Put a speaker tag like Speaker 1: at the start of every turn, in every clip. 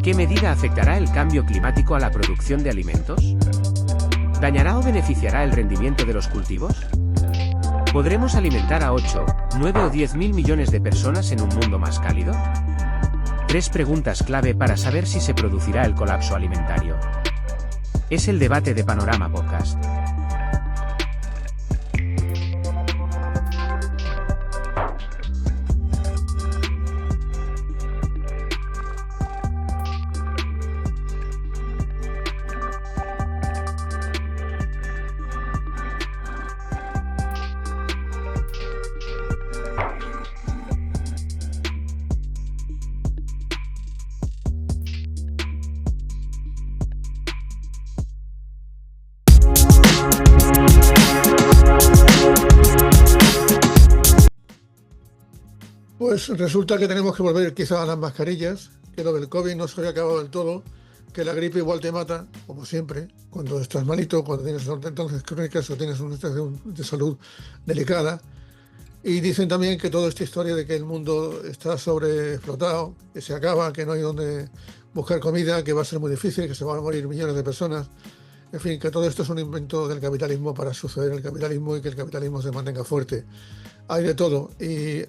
Speaker 1: ¿En qué medida afectará el cambio climático a la producción de alimentos? ¿Dañará o beneficiará el rendimiento de los cultivos? ¿Podremos alimentar a 8, 9 o 10 mil millones de personas en un mundo más cálido? 3 preguntas clave para saber si se producirá el colapso alimentario. Es el debate de Panorama Podcast.
Speaker 2: Pues resulta que tenemos que volver quizá a las mascarillas, que lo del COVID no se había acabado del todo, que la gripe igual te mata, como siempre, cuando estás malito, cuando tienes entonces crónicas o tienes una situación de salud delicada. Y dicen también que toda esta historia de que el mundo está sobreexplotado, que se acaba, que no hay donde buscar comida, que va a ser muy difícil, que se van a morir millones de personas. En fin, que todo esto es un invento del capitalismo para suceder el capitalismo y que el capitalismo se mantenga fuerte. Hay de todo. Y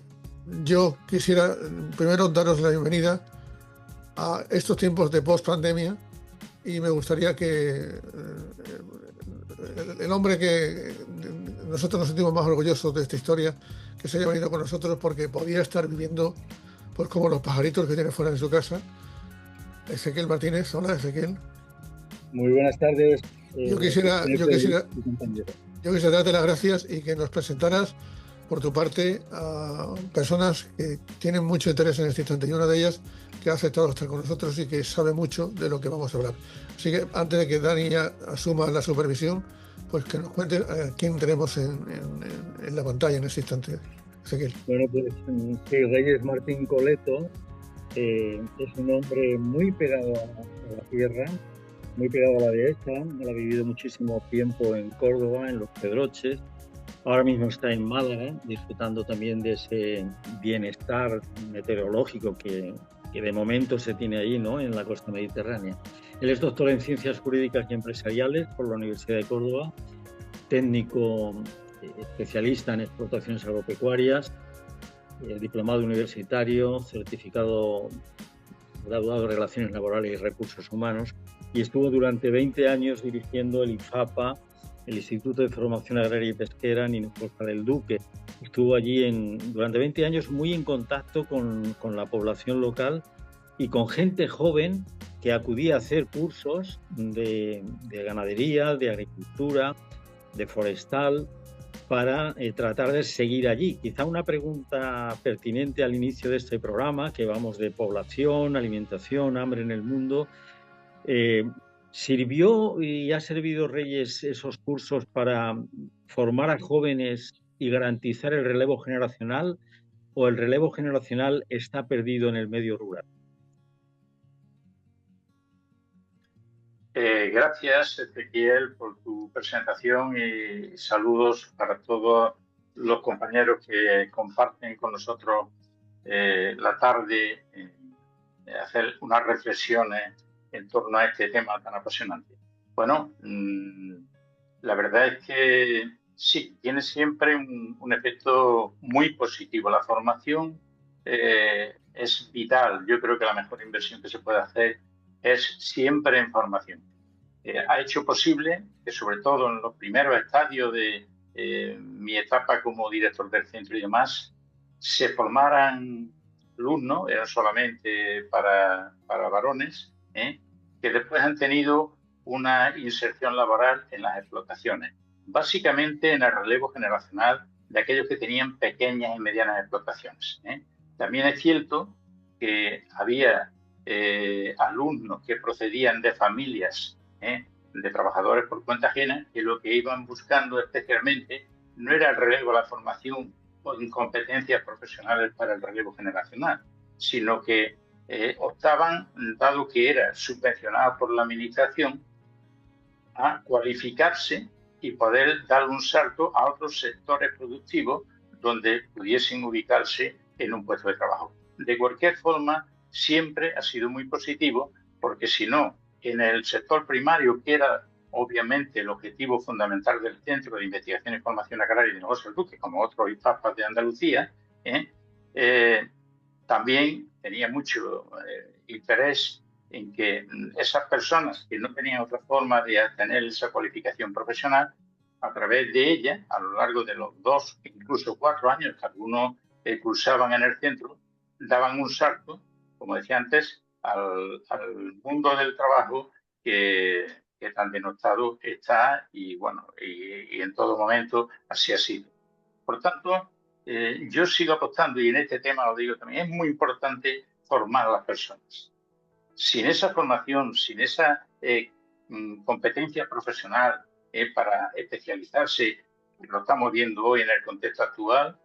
Speaker 2: yo quisiera primero daros la bienvenida a estos tiempos de post-pandemia y me gustaría que el hombre que nosotros nos sentimos más orgullosos de esta historia, que se haya venido con nosotros porque podía estar viviendo pues como los pajaritos que tiene fuera de su casa. Ezequiel Martínez. Hola, Ezequiel.
Speaker 3: Muy buenas tardes.
Speaker 2: Yo quisiera darte las gracias y que nos presentaras por tu parte a personas que tienen mucho interés en este instante y una de ellas que ha aceptado estar con nosotros y que sabe mucho de lo que vamos a hablar. Así que antes de que Dani ya asuma la supervisión, pues que nos cuente a quién tenemos en la pantalla en este instante. Ezequiel.
Speaker 3: Bueno, pues sí, Reyes Martín Coleto es un hombre muy pegado a la tierra, muy pegado a la dehesa. Él ha vivido muchísimo tiempo en Córdoba, en Los Pedroches. Ahora mismo está en Málaga, disfrutando también de ese bienestar meteorológico que de momento se tiene ahí, ¿no?, en la costa mediterránea. Él es doctor en Ciencias Jurídicas y Empresariales por la Universidad de Córdoba, técnico especialista en explotaciones agropecuarias, diplomado universitario, certificado graduado en Relaciones Laborales y Recursos Humanos, y estuvo durante 20 años dirigiendo el IFAPA, el Instituto de Formación Agraria y Pesquera en Hinojosa del Duque. Estuvo allí durante 20 años muy en contacto con la población local y con gente joven que acudía a hacer cursos de ganadería, de agricultura, de forestal, para tratar de seguir allí. Quizá una pregunta pertinente al inicio de este programa, que vamos de población, alimentación, hambre en el mundo. ¿Sirvió y ha servido Reyes esos cursos para formar a jóvenes y garantizar el relevo generacional, o el relevo generacional está perdido en el medio rural?
Speaker 4: Gracias, Ezequiel, por tu presentación y saludos para todos los compañeros que comparten con nosotros la tarde, hacer unas reflexiones en torno a este tema tan apasionante. Bueno, la verdad es que sí, tiene siempre un efecto muy positivo. La formación es vital. Yo creo que la mejor inversión que se puede hacer es siempre en formación. Ha hecho posible que, sobre todo en los primeros estadios de mi etapa como director del centro y demás, se formaran alumnos, eran solamente para varones, que después han tenido una inserción laboral en las explotaciones, básicamente en el relevo generacional de aquellos que tenían pequeñas y medianas explotaciones. También es cierto que había alumnos que procedían de familias de trabajadores por cuenta ajena, que lo que iban buscando especialmente no era el relevo, la formación o incompetencias profesionales para el relevo generacional, sino que optaban, dado que era subvencionado por la administración, a cualificarse y poder dar un salto a otros sectores productivos donde pudiesen ubicarse en un puesto de trabajo. De cualquier forma, siempre ha sido muy positivo porque si no, en el sector primario, que era obviamente el objetivo fundamental del Centro de Investigación y Formación Agraria y de Negocios del Duque, como otros IPAPAs de Andalucía, también tenía mucho interés en que esas personas que no tenían otra forma de tener esa cualificación profesional, a través de ella, a lo largo de los 2, incluso 4 años que algunos cursaban en el centro, daban un salto, como decía antes, al mundo del trabajo que tan denostado está y, bueno, y en todo momento así ha sido. Por tanto, yo sigo apostando, y en este tema lo digo también, es muy importante formar a las personas. Sin esa formación, sin esa competencia profesional para especializarse, lo estamos viendo hoy en el contexto actual,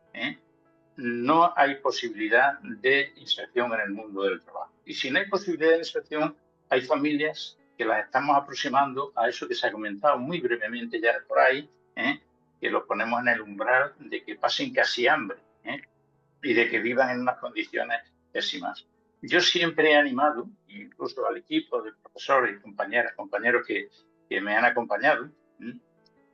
Speaker 4: no hay posibilidad de inserción en el mundo del trabajo. Y si no hay posibilidad de inserción, hay familias que las estamos aproximando a eso que se ha comentado muy brevemente ya por ahí, que los ponemos en el umbral de que pasen casi hambre y de que vivan en unas condiciones pésimas. Yo siempre he animado, incluso al equipo de profesores y compañeros que me han acompañado,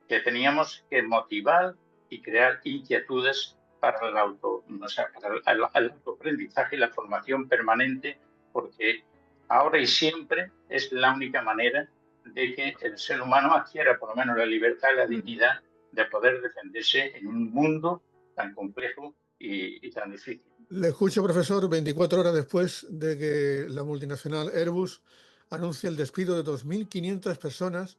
Speaker 4: que teníamos que motivar y crear inquietudes para el autoaprendizaje y la formación permanente, porque ahora y siempre es la única manera de que el ser humano adquiera por lo menos la libertad y la dignidad de poder defenderse en un mundo tan complejo y tan difícil.
Speaker 2: Le escucho, profesor, 24 horas después de que la multinacional Airbus anuncie el despido de 2.500 personas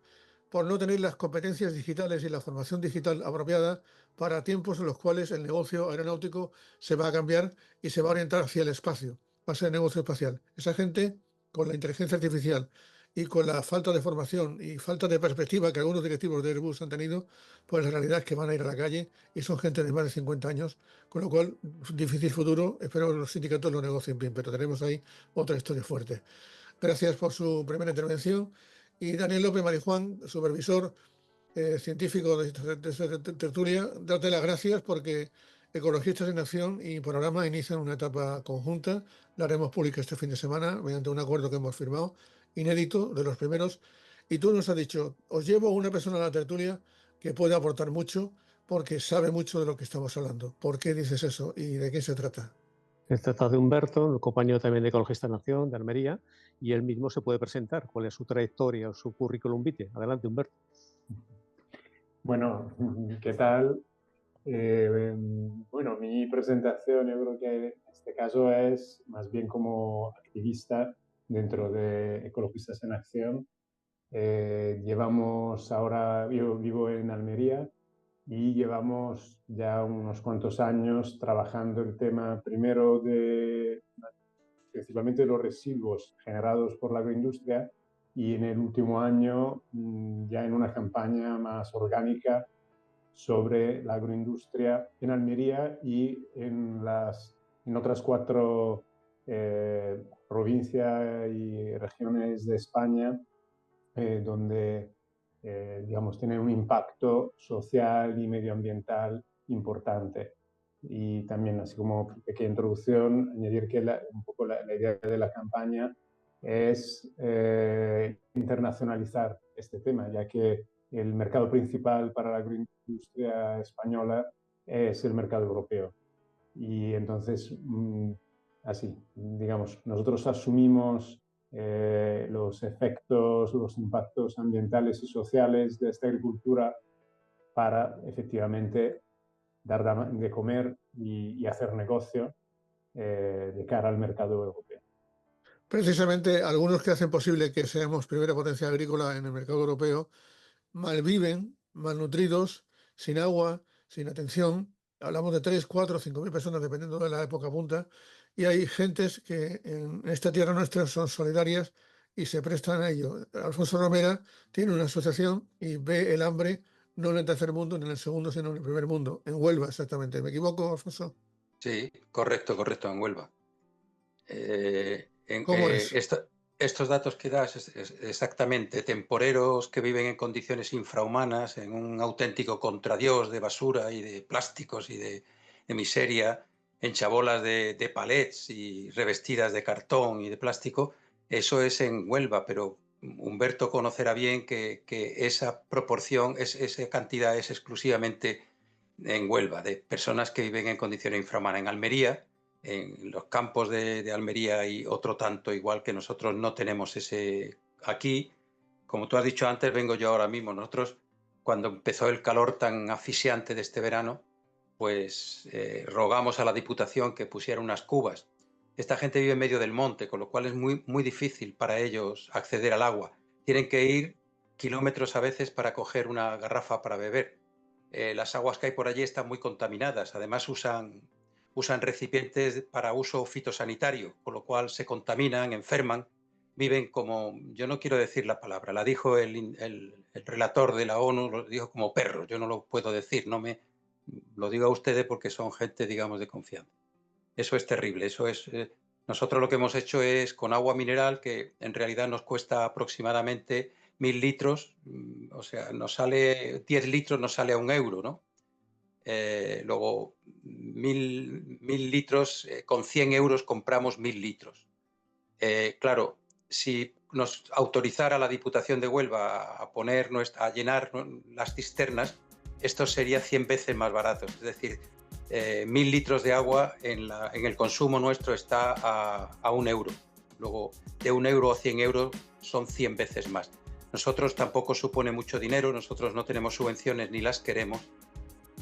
Speaker 2: por no tener las competencias digitales y la formación digital apropiada para tiempos en los cuales el negocio aeronáutico se va a cambiar y se va a orientar hacia el espacio, va a ser negocio espacial. Esa gente, con la inteligencia artificial y con la falta de formación y falta de perspectiva que algunos directivos de Airbus han tenido, pues la realidad es que van a ir a la calle y son gente de más de 50 años, con lo cual, difícil futuro, espero que los sindicatos lo negocien bien, pero tenemos ahí otra historia fuerte. Gracias por su primera intervención. Y Daniel López Marijuán, supervisor científico de esta tertulia, darte las gracias porque Ecologistas en Acción y Programa inician una etapa conjunta. La haremos pública este fin de semana mediante un acuerdo que hemos firmado, inédito, de los primeros. Y tú nos has dicho, os llevo a una persona a la tertulia que puede aportar mucho porque sabe mucho de lo que estamos hablando. ¿Por qué dices eso y de qué se trata?
Speaker 5: Se trata de Humberto, un compañero también de Ecologistas en Acción, de Almería, y él mismo se puede presentar cuál es su trayectoria o su currículum vitae. Adelante, Humberto.
Speaker 6: Bueno, ¿qué tal? Bueno, mi presentación yo creo que en este caso es más bien como activista dentro de Ecologistas en Acción. Llevamos ahora, yo vivo en Almería y llevamos ya unos cuantos años trabajando el tema primero principalmente de los residuos generados por la agroindustria y en el último año ya en una campaña más orgánica sobre la agroindustria en Almería y en otras 4 provincias y regiones de España donde digamos, tiene un impacto social y medioambiental importante. Y también, así como pequeña introducción, añadir que un poco la idea de la campaña es internacionalizar este tema, ya que el mercado principal para la agroindustria española es el mercado europeo. Y entonces, así, digamos, nosotros asumimos los efectos, los impactos ambientales y sociales de esta agricultura para efectivamente dar de comer y hacer negocio de cara al mercado europeo.
Speaker 2: Precisamente algunos que hacen posible que seamos primera potencia agrícola en el mercado europeo malviven, malnutridos, sin agua, sin atención. Hablamos de 3, 4, 5.000 personas dependiendo de la época punta. Y hay gentes que en esta tierra nuestra son solidarias y se prestan a ello. Alfonso Romera tiene una asociación y ve el hambre no en el tercer mundo ni en el segundo, sino en el primer mundo, en Huelva exactamente. ¿Me equivoco, Alfonso?
Speaker 7: Sí, correcto, en Huelva.
Speaker 2: ¿Cómo es?
Speaker 7: Estos datos que das exactamente, temporeros que viven en condiciones infrahumanas, en un auténtico contradiós de basura y de plásticos y de miseria, en chabolas de palets y revestidas de cartón y de plástico, Eso es en Huelva, pero Humberto conocerá bien que esa proporción, esa cantidad es exclusivamente en Huelva, de personas que viven en condiciones infrahumanas. En Almería, en los campos de Almería y otro tanto, igual que nosotros no tenemos ese aquí. Como tú has dicho antes, vengo yo ahora mismo. Nosotros, cuando empezó el calor tan asfixiante de este verano, pues rogamos a la Diputación que pusiera unas cubas. Esta gente vive en medio del monte, con lo cual es muy difícil para ellos acceder al agua. Tienen que ir kilómetros a veces para coger una garrafa para beber. Las aguas que hay por allí están muy contaminadas. Además usan recipientes para uso fitosanitario, con lo cual se contaminan, enferman, viven como, yo no quiero decir la palabra, la dijo el relator de la ONU, lo dijo como perros, yo no lo puedo decir, no me lo digo a ustedes porque son gente, digamos, de confianza. Eso es terrible, eso es... nosotros lo que hemos hecho es con agua mineral, que en realidad nos cuesta aproximadamente 1.000 litros, o sea, nos sale 10 litros, nos sale a €1, ¿no? Luego, 1.000 litros, con 100 euros compramos 1.000 litros. Claro, si nos autorizara la Diputación de Huelva a llenar las cisternas, esto sería 100 veces más barato. Es decir, 1.000 litros de agua en el consumo nuestro está a €1. Luego, de €1 a 100 euros son 100 veces más. Nosotros tampoco supone mucho dinero, nosotros no tenemos subvenciones ni las queremos,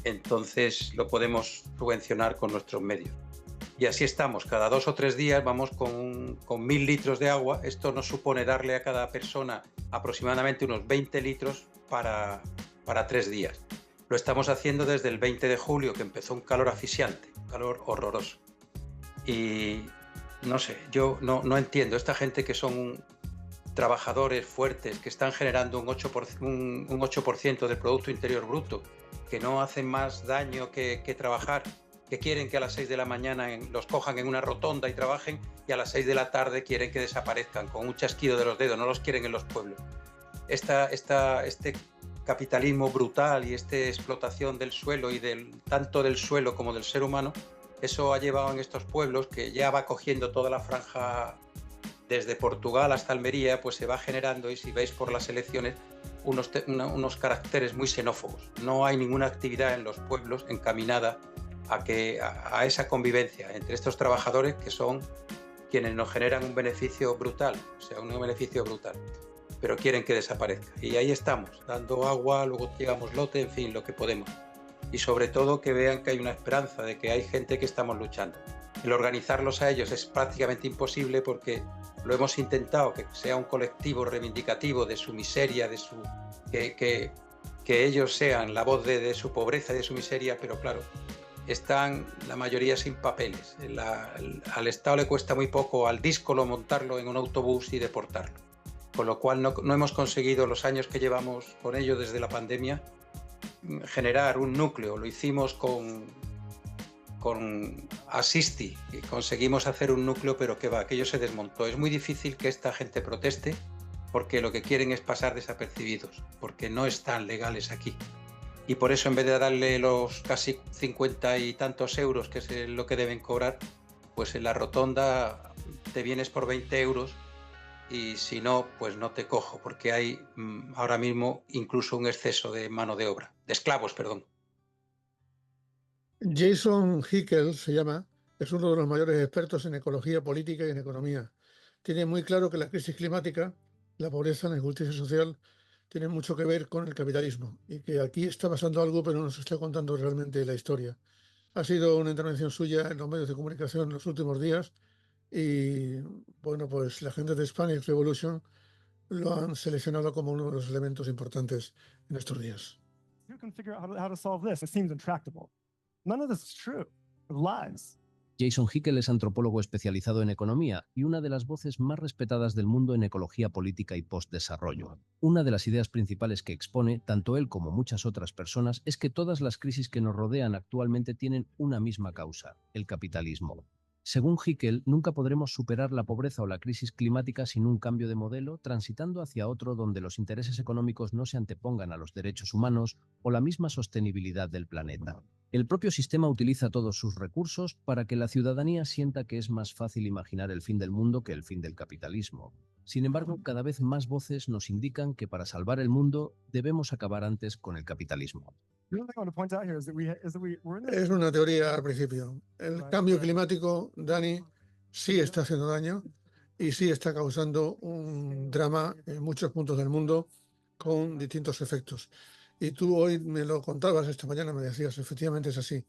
Speaker 7: entonces lo podemos subvencionar con nuestros medios. Y así estamos, cada 2 o 3 días vamos con 1.000 litros de agua. Esto nos supone darle a cada persona aproximadamente unos 20 litros para 3 días. Lo estamos haciendo desde el 20 de julio, que empezó un calor asfixiante, un calor horroroso. Y no sé, yo no entiendo, esta gente que son trabajadores fuertes, que están generando un 8% del Producto Interior Bruto, que no hacen más daño que trabajar, que quieren que a las 6 de la mañana los cojan en una rotonda y trabajen, y a las 6 de la tarde quieren que desaparezcan con un chasquido de los dedos, no los quieren en los pueblos. Este capitalismo brutal y esta explotación del suelo y tanto del suelo como del ser humano, eso ha llevado en estos pueblos, que ya va cogiendo toda la franja desde Portugal hasta Almería, pues se va generando, y si veis por las elecciones, unos caracteres muy xenófobos. No hay ninguna actividad en los pueblos encaminada a esa convivencia entre estos trabajadores, que son quienes nos generan un beneficio brutal, pero quieren que desaparezca. Y ahí estamos, dando agua, luego llegamos lote, en fin, lo que podemos. Y sobre todo que vean que hay una esperanza, de que hay gente que estamos luchando. El organizarlos a ellos es prácticamente imposible, porque lo hemos intentado, que sea un colectivo reivindicativo de su miseria, que ellos sean la voz de su pobreza y de su miseria, pero claro, están la mayoría sin papeles. Al Estado le cuesta muy poco al díscolo montarlo en un autobús y deportarlo. Con lo cual no hemos conseguido, los años que llevamos con ello desde la pandemia, generar un núcleo. Lo hicimos con Asisti, y conseguimos hacer un núcleo, pero que aquello se desmontó. Es muy difícil que esta gente proteste, porque lo que quieren es pasar desapercibidos, porque no están legales aquí. Y por eso, en vez de darle los casi 50 y tantos euros, que es lo que deben cobrar, pues en la rotonda te vienes por 20 euros, y si no, pues no te cojo, porque hay ahora mismo incluso un exceso de mano de obra, de esclavos, perdón.
Speaker 2: Jason Hickel se llama, es uno de los mayores expertos en ecología política y en economía. Tiene muy claro que la crisis climática, la pobreza, la injusticia social, tienen mucho que ver con el capitalismo, y que aquí está pasando algo, pero no nos está contando realmente la historia. Ha sido una intervención suya en los medios de comunicación en los últimos días, y bueno, pues la gente de Spanish Revolution lo han seleccionado como uno de los elementos importantes en estos días.
Speaker 8: You can figure out how to solve this. It seems intractable. None of this is true. They're lies.
Speaker 9: Jason Hickel es antropólogo especializado en economía y una de las voces más respetadas del mundo en ecología política y postdesarrollo. Una de las ideas principales que expone, tanto él como muchas otras personas, es que todas las crisis que nos rodean actualmente tienen una misma causa: el capitalismo. Según Hickel, nunca podremos superar la pobreza o la crisis climática sin un cambio de modelo, transitando hacia otro donde los intereses económicos no se antepongan a los derechos humanos o la misma sostenibilidad del planeta. El propio sistema utiliza todos sus recursos para que la ciudadanía sienta que es más fácil imaginar el fin del mundo que el fin del capitalismo. Sin embargo, cada vez más voces nos indican que para salvar el mundo debemos acabar antes con el capitalismo.
Speaker 2: Es una teoría al principio. El cambio climático, Dani, sí está haciendo daño y sí está causando un drama en muchos puntos del mundo con distintos efectos. Y tú hoy me lo contabas, esta mañana me decías, efectivamente es así.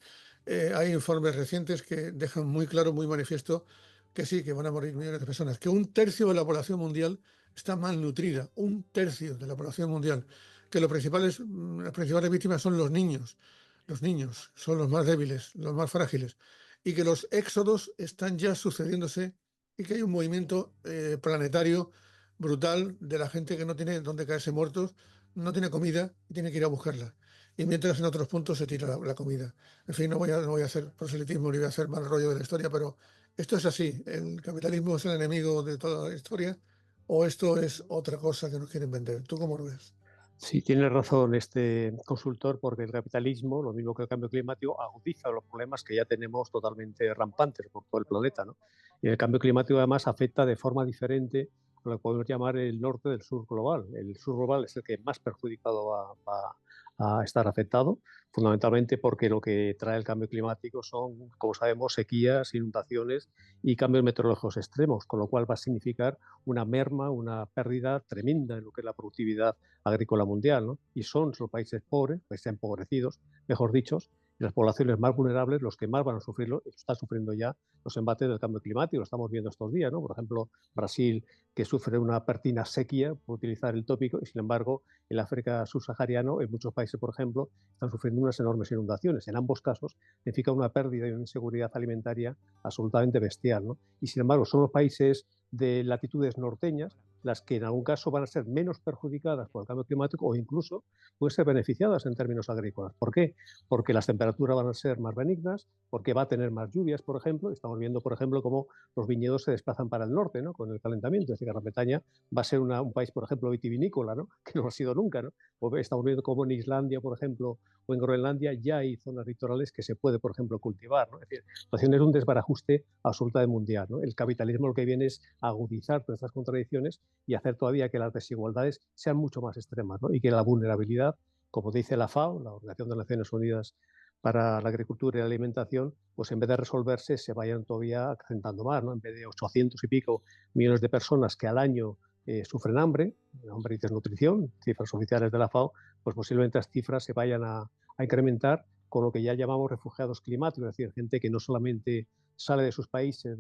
Speaker 2: Hay informes recientes que dejan muy claro, muy manifiesto, que sí, que van a morir millones de personas, que 1/3 de la población mundial está malnutrida, 1/3 de la población mundial, que las principales víctimas son los niños. Los niños son los más débiles, los más frágiles, y que los éxodos están ya sucediéndose y que hay un movimiento planetario brutal de la gente que no tiene dónde caerse muertos, no tiene comida y tiene que ir a buscarla. Y mientras en otros puntos se tira la comida. En fin, no voy a hacer proselitismo ni voy a hacer mal rollo de la historia, pero esto es así. ¿El capitalismo es el enemigo de toda la historia o esto es otra cosa que nos quieren vender? ¿Tú cómo lo ves?
Speaker 5: Sí, tiene razón este consultor, porque el capitalismo, lo mismo que el cambio climático, agudiza los problemas que ya tenemos totalmente rampantes por todo el planeta, ¿no? Y el cambio climático además afecta de forma diferente a lo que podemos llamar el norte del sur global. El sur global es el que más perjudicado va a estar afectado, fundamentalmente porque lo que trae el cambio climático son, como sabemos, sequías, inundaciones y cambios meteorológicos extremos, con lo cual va a significar una merma, una pérdida tremenda en lo que es la productividad agrícola mundial, ¿no? Y son los países pobres, países empobrecidos, mejor dicho, y las poblaciones más vulnerables los que más van a sufrirlo, están sufriendo ya los embates del cambio climático, lo estamos viendo estos días, ¿no? Por ejemplo, Brasil, que sufre una pertina sequía, por utilizar el tópico, y sin embargo, el África subsahariano, en muchos países, por ejemplo, están sufriendo unas enormes inundaciones. En ambos casos, significa una pérdida y una inseguridad alimentaria absolutamente bestial, ¿no? Y sin embargo, son los países de latitudes norteñas las que en algún caso van a ser menos perjudicadas por el cambio climático o incluso pueden ser beneficiadas en términos agrícolas. ¿Por qué? Porque las temperaturas van a ser más benignas, porque va a tener más lluvias, por ejemplo. Estamos viendo, por ejemplo, cómo los viñedos se desplazan para el norte, ¿no? Con el calentamiento. Es decir, que Gran Bretaña va a ser un país, por ejemplo, vitivinícola, ¿no? Que no lo ha sido nunca, ¿no? O estamos viendo cómo en Islandia, por ejemplo, o en Groenlandia ya hay zonas litorales que se puede, por ejemplo, cultivar, ¿no? Es decir, la situación es un desbarajuste absolutamente mundial, ¿no? El capitalismo lo que viene es agudizar todas estas contradicciones y hacer todavía que las desigualdades sean mucho más extremas, ¿no? Y que la vulnerabilidad, como dice la FAO, la Organización de las Naciones Unidas para la Agricultura y la Alimentación, pues en vez de resolverse se vayan todavía acrecentando más, ¿no? En vez de 800 y pico millones de personas que al año sufren hambre y desnutrición, cifras oficiales de la FAO, pues posiblemente las cifras se vayan a incrementar con lo que ya llamamos refugiados climáticos, es decir, gente que no solamente sale de sus países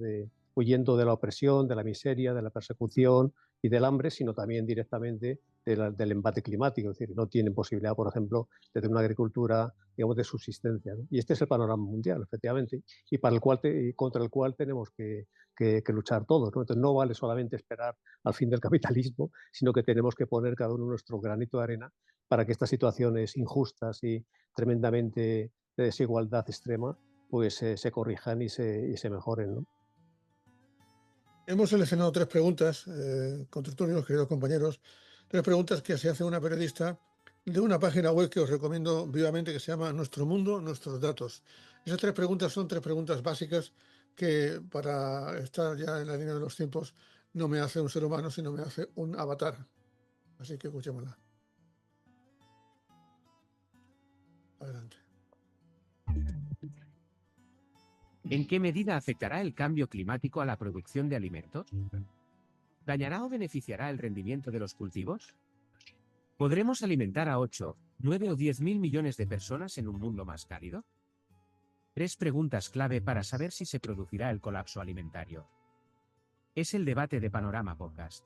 Speaker 5: huyendo de la opresión, de la miseria, de la persecución y del hambre, sino también directamente del embate climático, es decir, no tienen posibilidad, por ejemplo, de tener una agricultura, digamos, de subsistencia, ¿no? Y este es el panorama mundial, efectivamente, y contra el cual tenemos que luchar todos, ¿no? Entonces no vale solamente esperar al fin del capitalismo, sino que tenemos que poner cada uno nuestro granito de arena para que estas situaciones injustas y tremendamente de desigualdad extrema pues se corrijan y se mejoren, ¿no?
Speaker 2: Hemos seleccionado 3 preguntas, contertulios, queridos compañeros, 3 preguntas que se hace una periodista de una página web que os recomiendo vivamente que se llama Nuestro Mundo, Nuestros Datos. Esas 3 preguntas son 3 preguntas básicas que para estar ya en la línea de los tiempos no me hace un ser humano, sino me hace un avatar. Así que escuchémosla. Adelante.
Speaker 1: ¿En qué medida afectará el cambio climático a la producción de alimentos? ¿Dañará o beneficiará el rendimiento de los cultivos? ¿Podremos alimentar a 8, 9 o 10.000 millones de personas en un mundo más cálido? 3 preguntas clave para saber si se producirá el colapso alimentario. Es el debate de Panorama Podcast.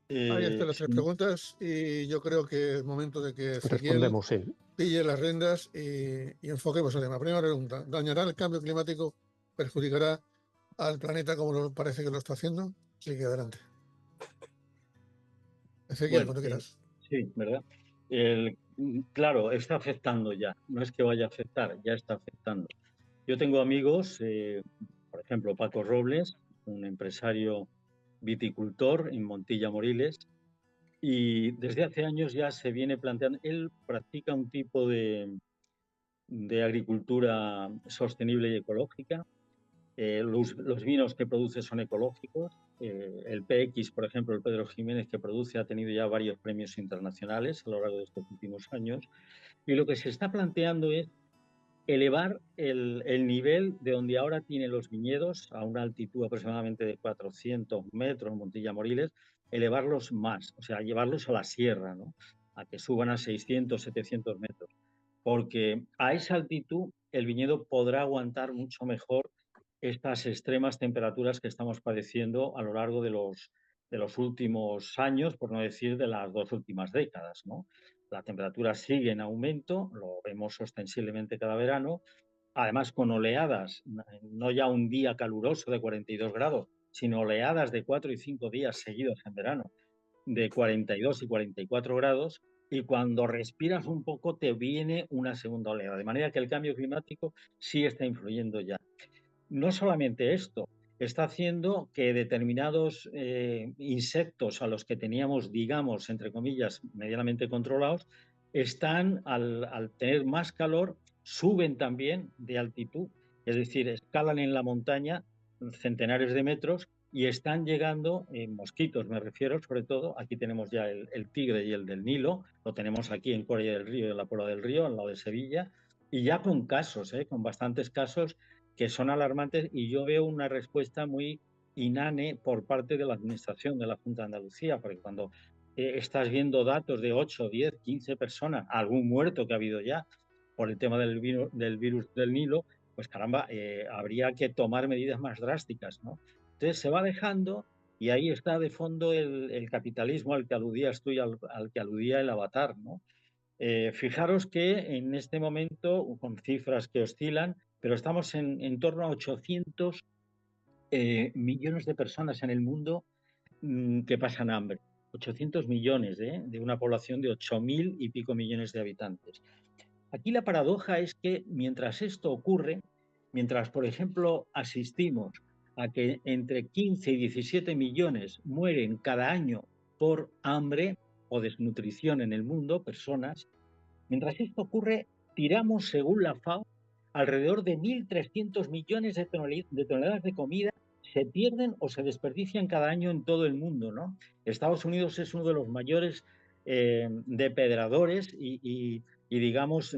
Speaker 2: Ahí están las 3 preguntas y yo creo que es momento de que
Speaker 5: respondemos, sí.
Speaker 2: Pille las riendas y enfoquemos el tema. Primera pregunta, ¿dañará el cambio climático? ¿Perjudicará al planeta como parece que lo está haciendo? Así que adelante. Ezequiel,
Speaker 3: Bueno,
Speaker 2: cuando quieras.
Speaker 3: Sí, ¿verdad? Claro, está afectando ya. No es que vaya a afectar, ya está afectando. Yo tengo amigos, por ejemplo, Paco Robles, un empresario viticultor en Montilla Moriles, y desde hace años ya se viene planteando, él practica un tipo de agricultura sostenible y ecológica. Los vinos que produce son ecológicos. El PX, por ejemplo, el Pedro Jiménez que produce, ha tenido ya varios premios internacionales a lo largo de estos últimos años. Y lo que se está planteando es elevar el nivel de donde ahora tienen los viñedos a una altitud aproximadamente de 400 metros, Montilla Moriles, elevarlos más, o sea, llevarlos a la sierra, ¿no? A que suban a 600, 700 metros. Porque a esa altitud el viñedo podrá aguantar mucho mejor estas extremas temperaturas que estamos padeciendo a lo largo de los últimos años, por no decir de las 2 últimas décadas, ¿no? La temperatura sigue en aumento, lo vemos ostensiblemente cada verano, además con oleadas, no ya un día caluroso de 42 grados, sino oleadas de 4 y 5 días seguidos en verano, de 42 y 44 grados, y cuando respiras un poco te viene una segunda oleada, de manera que el cambio climático sí está influyendo ya. No solamente esto, está haciendo que determinados insectos a los que teníamos, digamos, entre comillas, medianamente controlados, están, al tener más calor, suben también de altitud, es decir, escalan en la montaña centenares de metros y están llegando, mosquitos me refiero sobre todo, aquí tenemos ya el tigre y el del Nilo, lo tenemos aquí en Coria del Río, en la Puebla del Río, al lado de Sevilla, y ya con casos, con bastantes casos que son alarmantes, y yo veo una respuesta muy inane por parte de la Administración de la Junta de Andalucía, porque cuando estás viendo datos de 8, 10, 15 personas, algún muerto que ha habido ya por el tema del virus del Nilo, pues caramba, habría que tomar medidas más drásticas, ¿no? Entonces se va dejando, y ahí está de fondo el capitalismo al que aludías tú y al que aludía el Avatar, ¿no? Fijaros que en este momento, con cifras que oscilan, pero estamos en torno a 800 millones de personas en el mundo que pasan hambre. 800 millones de una población de 8.000 y pico millones de habitantes. Aquí la paradoja es que mientras esto ocurre, mientras, por ejemplo, asistimos a que entre 15 y 17 millones mueren cada año por hambre o desnutrición en el mundo, personas, mientras esto ocurre, tiramos, según la FAO, alrededor de 1.300 millones de toneladas de comida se pierden o se desperdician cada año en todo el mundo, ¿no? Estados Unidos es uno de los mayores depredadores y digamos,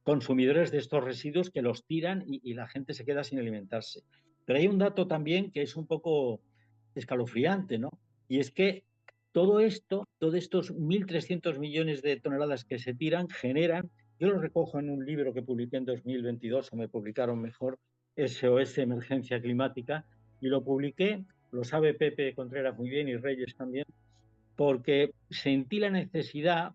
Speaker 3: consumidores de estos residuos, que los tiran y la gente se queda sin alimentarse. Pero hay un dato también que es un poco escalofriante, ¿no? Y es que todo esto, todos estos 1.300 millones de toneladas que se tiran, generan, yo lo recojo en un libro que publiqué en 2022, o me publicaron mejor, SOS Emergencia Climática, y lo publiqué, lo sabe Pepe Contreras muy bien y Reyes también, porque sentí la necesidad,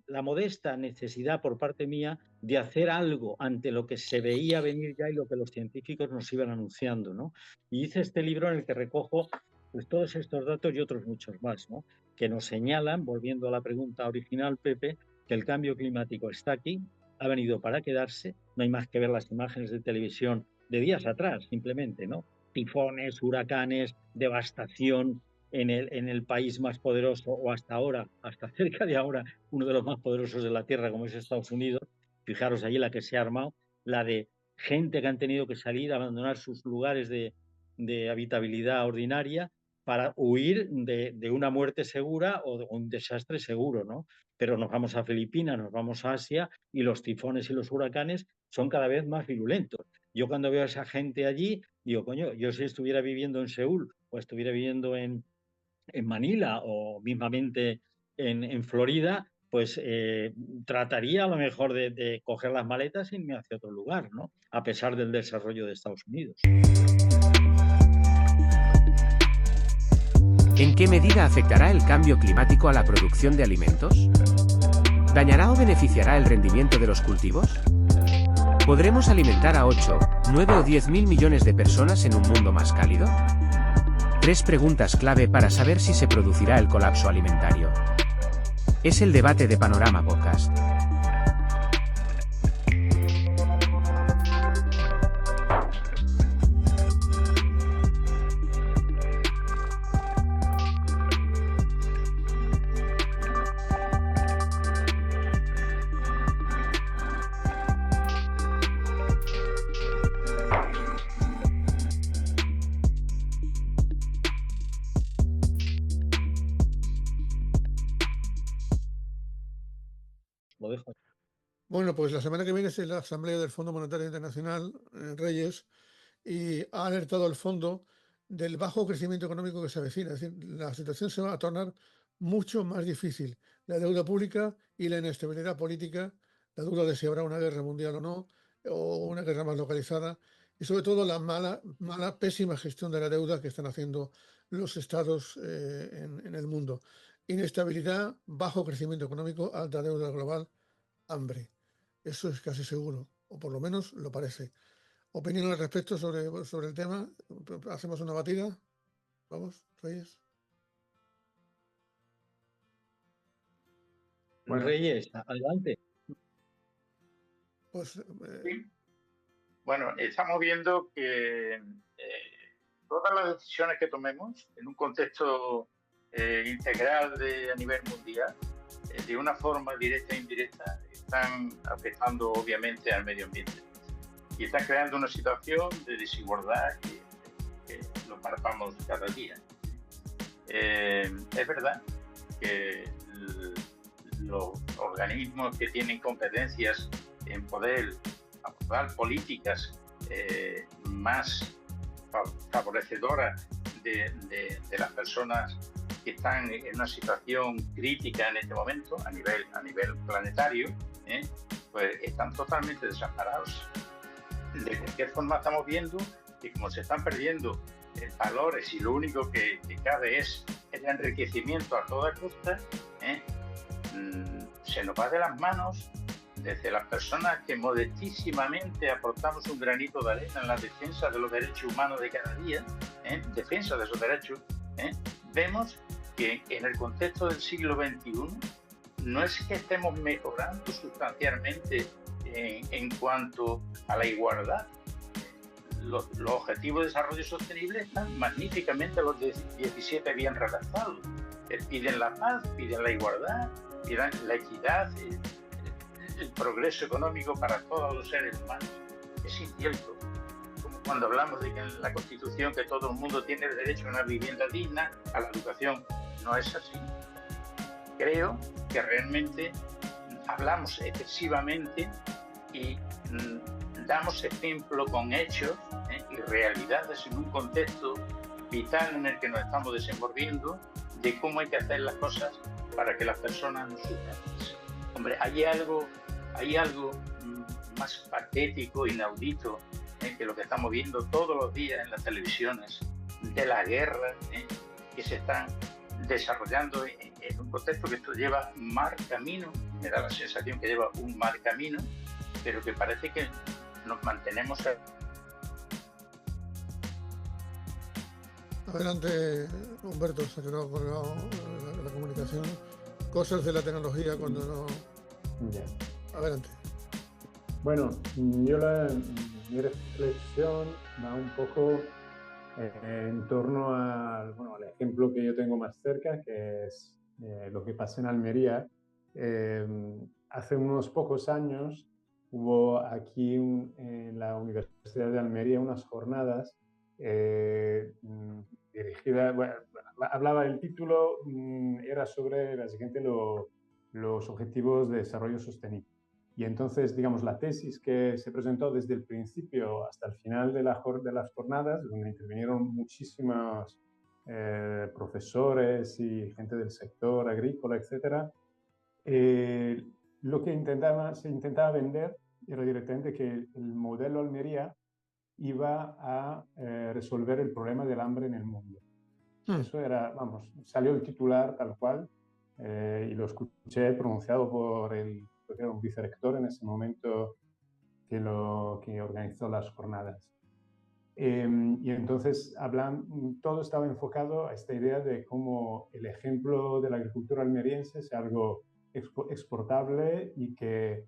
Speaker 3: la modesta necesidad por parte mía, de hacer algo ante lo que se veía venir ya y lo que los científicos nos iban anunciando, ¿no? Y hice este libro en el que recojo pues todos estos datos y otros muchos más, ¿no? Que nos señalan, volviendo a la pregunta original, Pepe, que el cambio climático está aquí, ha venido para quedarse, no hay más que ver las imágenes de televisión de días atrás, simplemente, ¿no? Tifones, huracanes, devastación en el país más poderoso, o hasta ahora, hasta cerca de ahora, uno de los más poderosos de la Tierra, como es Estados Unidos. Fijaros allí la que se ha armado, la de gente que han tenido que salir, abandonar sus lugares de habitabilidad ordinaria para huir de una muerte segura o de un desastre seguro, ¿no? Pero nos vamos a Filipinas, nos vamos a Asia, y los tifones y los huracanes son cada vez más virulentos. Yo cuando veo a esa gente allí, digo, coño, yo si estuviera viviendo en Seúl o estuviera viviendo en Manila o mismamente en Florida, pues trataría a lo mejor de coger las maletas y irme hacia otro lugar, ¿no? A pesar del desarrollo de Estados Unidos.
Speaker 1: ¿En qué medida afectará el cambio climático a la producción de alimentos? ¿Dañará o beneficiará el rendimiento de los cultivos? ¿Podremos alimentar a 8, 9 o 10.000 millones de personas en un mundo más cálido? 3 preguntas clave para saber si se producirá el colapso alimentario. Es el debate de Panorama Podcast.
Speaker 3: lo dejo.
Speaker 2: Bueno, pues la semana que viene es la Asamblea del Fondo Monetario Internacional, Reyes, y ha alertado al fondo del bajo crecimiento económico que se avecina. Es decir, la situación se va a tornar mucho más difícil. La deuda pública y la inestabilidad política, la duda de si habrá una guerra mundial o no, o una guerra más localizada, y sobre todo la pésima gestión de la deuda que están haciendo los estados en el mundo. Inestabilidad, bajo crecimiento económico, alta deuda global, hambre. Eso es casi seguro, o por lo menos lo parece. ¿Opinión al respecto sobre el tema? ¿Hacemos una batida? Vamos, Reyes.
Speaker 3: Pues Reyes, adelante.
Speaker 2: Pues,
Speaker 4: Sí. Bueno, estamos viendo que todas las decisiones que tomemos en un contexto integral a nivel mundial, de una forma directa e indirecta, están afectando obviamente al medio ambiente y están creando una situación de desigualdad que lo palpamos cada día. Es verdad que los organismos que tienen competencias en poder abordar políticas más favorecedoras de las personas que están en una situación crítica en este momento a nivel planetario, pues están totalmente desamparados. De cualquier forma estamos viendo que como se están perdiendo valores y lo único que cabe es el enriquecimiento a toda costa, se nos va de las manos desde las personas que modestísimamente aportamos un granito de arena en la defensa de los derechos humanos de cada día, defensa de esos derechos, vemos que en el contexto del siglo XXI no es que estemos mejorando sustancialmente en cuanto a la igualdad. Los objetivos de desarrollo sostenible están magníficamente los 17 bien redactados. Piden la paz, piden la igualdad, piden la equidad, el progreso económico para todos los seres humanos. Es incierto. Como cuando hablamos de que en la Constitución que todo el mundo tiene el derecho a una vivienda digna, a la educación, no es así. Creo que realmente hablamos excesivamente y damos ejemplo con hechos y realidades en un contexto vital en el que nos estamos desenvolviendo de cómo hay que hacer las cosas para que las personas no sufran. Hombre, hay algo más patético, inaudito, que lo que estamos viendo todos los días en las televisiones, de la guerra que se están desarrollando en un contexto que esto lleva mal camino, me da la sensación que lleva un mal camino, pero que parece que nos mantenemos.
Speaker 2: Adelante, Humberto, se quedó colgado la comunicación. Cosas de la tecnología cuando no...
Speaker 6: Ya.
Speaker 2: Adelante.
Speaker 6: Bueno, mi reflexión va un poco en torno al ejemplo que yo tengo más cerca, que es lo que pasa en Almería. Hace unos pocos años hubo aquí en la Universidad de Almería unas jornadas dirigidas, hablaba el título, era sobre básicamente los objetivos de desarrollo sostenible. Y entonces, digamos, la tesis que se presentó desde el principio hasta el final de las jornadas, donde intervinieron muchísimos profesores y gente del sector agrícola, etcétera, lo que se intentaba vender era directamente que el modelo Almería iba a resolver el problema del hambre en el mundo. Eso era, salió el titular tal cual, y lo escuché pronunciado por creo que era un vicerrector en ese momento que organizó las jornadas. Y entonces todo estaba enfocado a esta idea de cómo el ejemplo de la agricultura almeriense es algo exportable y que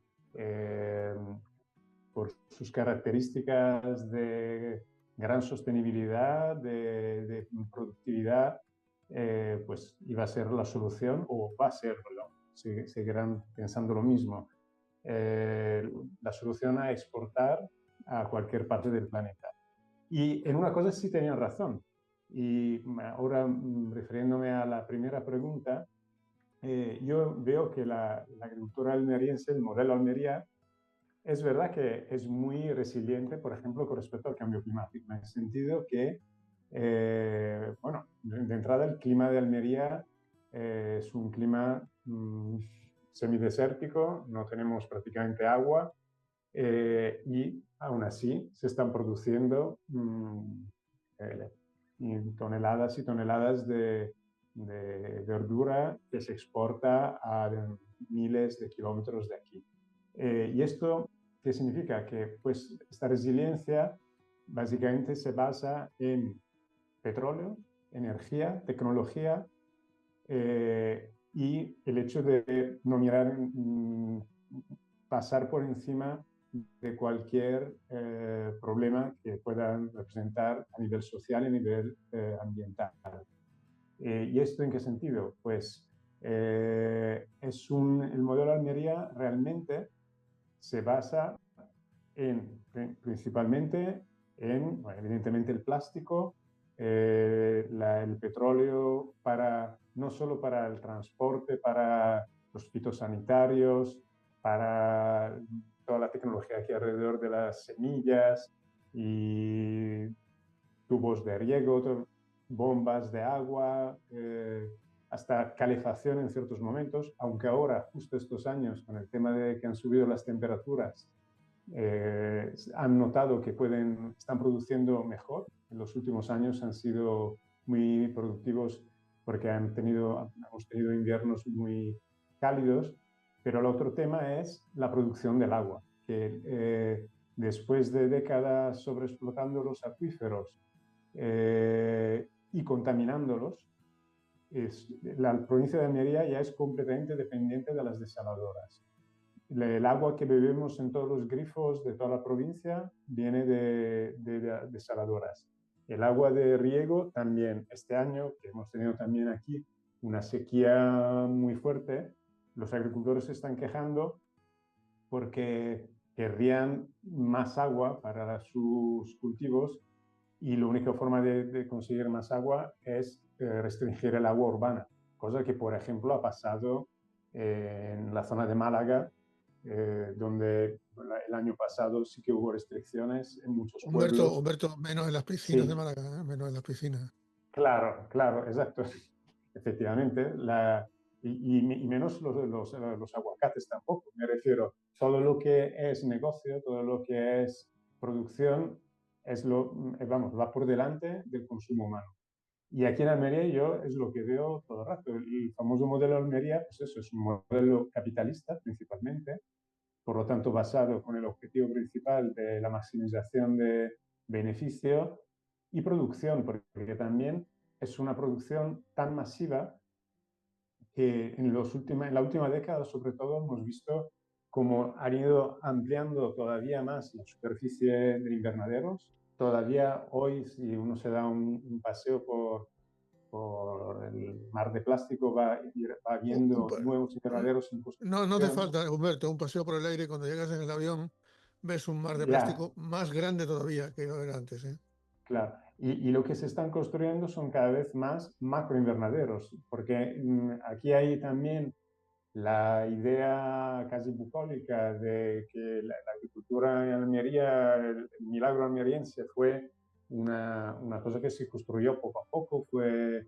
Speaker 6: por sus características de gran sostenibilidad, de productividad, pues iba a ser la solución, o va a ser, seguirán pensando lo mismo, la solución a exportar a cualquier parte del planeta. Y en una cosa sí tenían razón. Y ahora, refiriéndome a la primera pregunta, yo veo que la agricultura almeriense, el modelo Almería, es verdad que es muy resiliente, por ejemplo, con respecto al cambio climático, en el sentido que, bueno, de entrada el clima de Almería es un clima semidesértico, no tenemos prácticamente agua y aún así se están produciendo toneladas y toneladas de verdura que se exporta a miles de kilómetros de aquí. ¿Y esto qué significa? Que pues, esta resiliencia básicamente se basa en petróleo, energía, tecnología y el hecho de no mirar, pasar por encima de cualquier problema que puedan representar a nivel social y a nivel ambiental. ¿Y esto en qué sentido? Pues el modelo Almería realmente se basa principalmente en, bueno, evidentemente, el plástico, el petróleo, no solo para el transporte, para los fitosanitarios, para toda la tecnología que hay alrededor de las semillas y tubos de riego, bombas de agua, hasta calefacción en ciertos momentos, aunque ahora, justo estos años, con el tema de que han subido las temperaturas, han notado que están produciendo mejor. En los últimos años han sido muy productivos porque hemos tenido inviernos muy cálidos, pero el otro tema es la producción del agua, que después de décadas sobreexplotando los acuíferos y contaminándolos, la provincia de Almería ya es completamente dependiente de las desaladoras. El agua que bebemos en todos los grifos de toda la provincia viene de desaladoras. El agua de riego también. Este año, que hemos tenido también aquí una sequía muy fuerte, los agricultores se están quejando porque querrían más agua para sus cultivos y la única forma de conseguir más agua es restringir el agua urbana, cosa que, por ejemplo, ha pasado en la zona de Málaga, donde el año pasado sí que hubo restricciones en muchos pueblos.
Speaker 2: Humberto, menos en las piscinas
Speaker 6: Sí,
Speaker 2: de Málaga, menos en las piscinas.
Speaker 6: claro, claro, exacto. Efectivamente, y menos los aguacates tampoco. Me refiero, todo lo que es negocio, todo lo que es producción, vamos, va por delante del consumo humano. Y aquí en Almería yo es lo que veo todo el rato. El famoso modelo Almería, pues eso, es un modelo capitalista principalmente, por lo tanto basado con el objetivo principal de la maximización de beneficio y producción, porque también es una producción tan masiva que en la última década, sobre todo, hemos visto cómo han ido ampliando todavía más la superficie de invernaderos. Todavía hoy, si uno se da un paseo por el mar de plástico, va viendo nuevos invernaderos en
Speaker 2: No, no hace
Speaker 6: construcción.
Speaker 2: falta, Humberto, un paseo por el aire. Cuando llegas en el avión, ves un mar de
Speaker 6: Ya,
Speaker 2: plástico más grande todavía que lo era antes.
Speaker 6: claro. Y lo que se están construyendo son cada vez más macroinvernaderos, porque aquí hay también la idea casi bucólica de que la agricultura en Almería, el milagro almeriense, fue una cosa que se construyó poco a poco, fue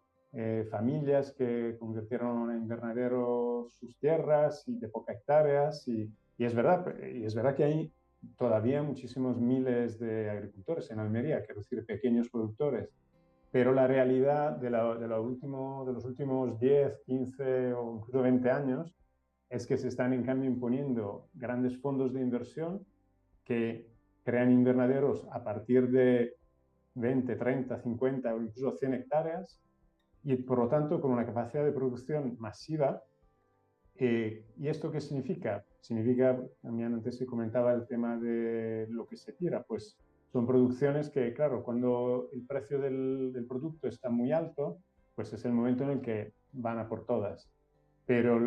Speaker 6: familias que convirtieron en invernaderos sus tierras y de pocas hectáreas, y es verdad que hay todavía muchísimos miles de agricultores en Almería, quiero decir, pequeños productores, pero la realidad de los últimos 10, 15 o incluso 20 años es que se están en cambio imponiendo grandes fondos de inversión que crean invernaderos a partir de 20, 30, 50 o incluso 100 hectáreas y por lo tanto con una capacidad de producción masiva. ¿Y esto qué significa? Significa, también antes se comentaba el tema de lo que se tira, pues son producciones que, claro, cuando el precio del producto está muy alto, pues es el momento en el que van a por todas. Pero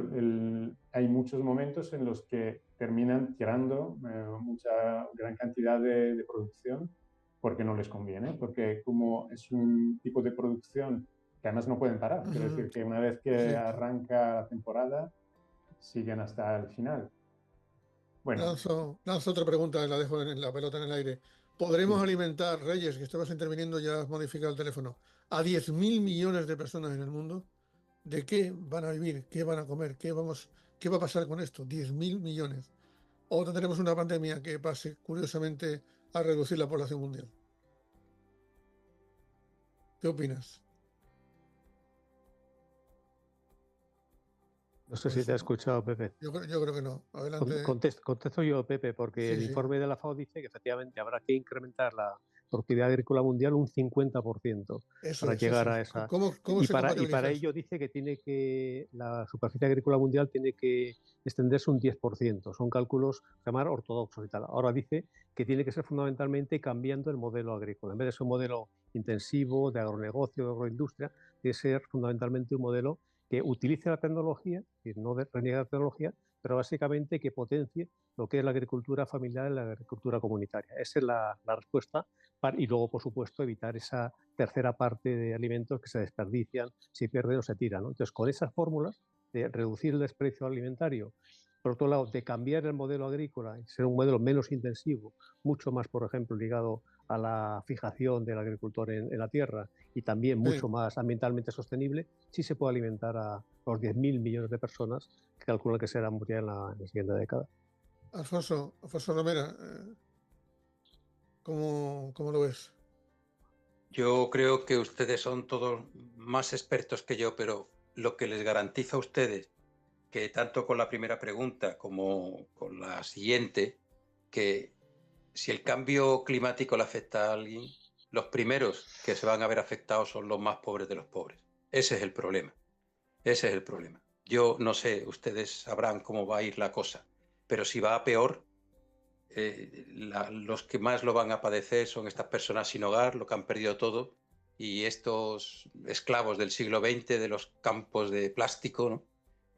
Speaker 6: hay muchos momentos en los que terminan tirando gran cantidad de producción porque no les conviene, porque como es un tipo de producción que además no pueden parar. Quiero decir que una vez que
Speaker 2: Sí.
Speaker 6: arranca la temporada, siguen hasta el final. Bueno,
Speaker 2: Lanzo otra pregunta y la dejo en la pelota en el aire. ¿Podremos
Speaker 6: Sí.
Speaker 2: alimentar, Reyes, que estabas interviniendo, ya has modificado el teléfono, a 10.000 millones de personas en el mundo? ¿De qué van a vivir? ¿Qué van a comer? ¿Qué va a pasar con esto? 10.000 millones. ¿O tendremos una pandemia que pase, curiosamente, a reducir la población mundial? ¿Qué opinas?
Speaker 5: No sé si
Speaker 2: Pues
Speaker 5: te ha escuchado, Pepe.
Speaker 2: yo creo que no. Adelante.
Speaker 5: Contesto yo, Pepe, porque
Speaker 2: Sí,
Speaker 5: el
Speaker 2: sí.
Speaker 5: informe de la FAO dice que efectivamente habrá que incrementar la productividad agrícola mundial un 50%
Speaker 2: Eso
Speaker 5: para
Speaker 2: es,
Speaker 5: llegar
Speaker 2: eso
Speaker 5: a
Speaker 2: es.
Speaker 5: esa.
Speaker 2: ¿Cómo
Speaker 5: Y
Speaker 2: se
Speaker 5: para
Speaker 2: compatibiliza eso?
Speaker 5: ello dice que la superficie agrícola mundial tiene que extenderse un 10%. Son cálculos llamar ortodoxos y tal. Ahora dice que tiene que ser fundamentalmente cambiando el modelo agrícola. En vez de ser un modelo intensivo de agronegocio, de agroindustria, tiene que ser fundamentalmente un modelo que utilice la tecnología, que no reniegue la tecnología, pero básicamente que potencie lo que es la agricultura familiar y la agricultura comunitaria. Esa es la respuesta. Y luego, por supuesto, evitar esa tercera parte de alimentos que se desperdician, se pierden o se tiran, ¿no? Entonces, con esas fórmulas de reducir el desperdicio alimentario, por otro lado, de cambiar el modelo agrícola y ser un modelo menos intensivo, mucho más, por ejemplo, ligado a la fijación del agricultor en la tierra y también mucho más ambientalmente sostenible, sí se puede alimentar a los 10.000 millones de personas que calculan que serán mundial en la siguiente década.
Speaker 2: Alfonso Romera, ¿cómo lo ves?
Speaker 7: Yo creo que ustedes son todos más expertos que yo, pero lo que les garantizo a ustedes, que tanto con la primera pregunta como con la siguiente, que si el cambio climático le afecta a alguien, los primeros que se van a ver afectados son los más pobres de los pobres. Ese es el problema. Ese es el problema. Yo no sé, ustedes sabrán cómo va a ir la cosa, pero si va a peor, los que más lo van a padecer son estas personas sin hogar, lo que han perdido todo, y estos esclavos del siglo XX de los campos de plástico, ¿no?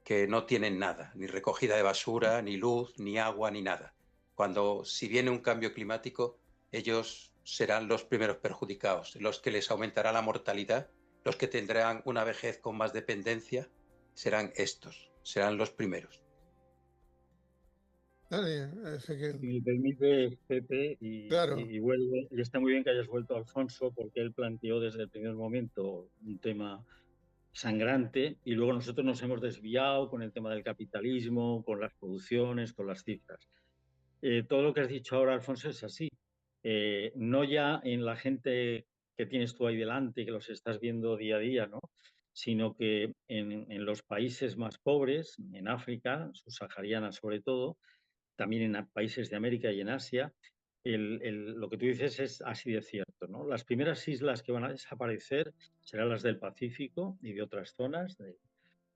Speaker 7: Que no tienen nada, ni recogida de basura, ni luz, ni agua, ni nada. Cuando, si viene un cambio climático, ellos serán los primeros perjudicados, los que les aumentará la mortalidad, los que tendrán una vejez con más dependencia, serán estos, serán los primeros.
Speaker 2: Ezequiel.
Speaker 3: Si me permite, Pepe,
Speaker 2: Claro.
Speaker 3: y vuelvo, y está muy bien que hayas vuelto, Alfonso, porque él planteó desde el primer momento un tema sangrante y luego nosotros nos hemos desviado con el tema del capitalismo, con las producciones, con las cifras. Todo lo que has dicho ahora, Alfonso, es así. No ya en la gente que tienes tú ahí delante, que los estás viendo día a día, ¿no? Sino que en los países más pobres, en África, subsahariana sobre todo, también en países de América y en Asia, lo que tú dices es así de cierto, ¿no? Las primeras islas que van a desaparecer serán las del Pacífico y de otras zonas,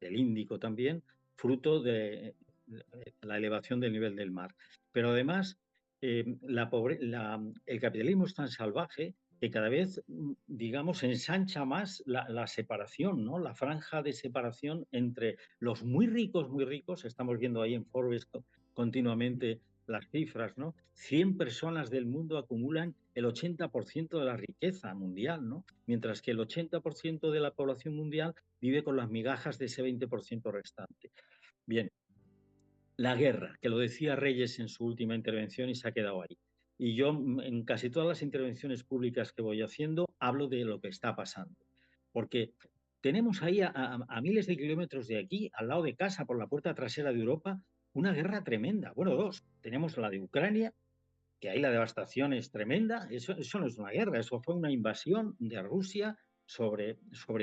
Speaker 3: del Índico también, fruto de la elevación del nivel del mar. Pero además, el capitalismo es tan salvaje que cada vez, digamos, ensancha más la separación, ¿no? La franja de separación entre los muy ricos, estamos viendo ahí en Forbes continuamente las cifras, ¿no? 100 personas del mundo acumulan el 80% de la riqueza mundial, ¿no? Mientras que el 80% de la población mundial vive con las migajas de ese 20% restante. Bien, la guerra, que lo decía Reyes en su última intervención y se ha quedado ahí. Y yo en casi todas las intervenciones públicas que voy haciendo hablo de lo que está pasando. Porque tenemos ahí a miles de kilómetros de aquí, al lado de casa, por la puerta trasera de Europa, una guerra tremenda. Bueno, dos. Tenemos la de Ucrania, que ahí la devastación es tremenda. Eso no es una guerra, eso fue una invasión de Rusia sobre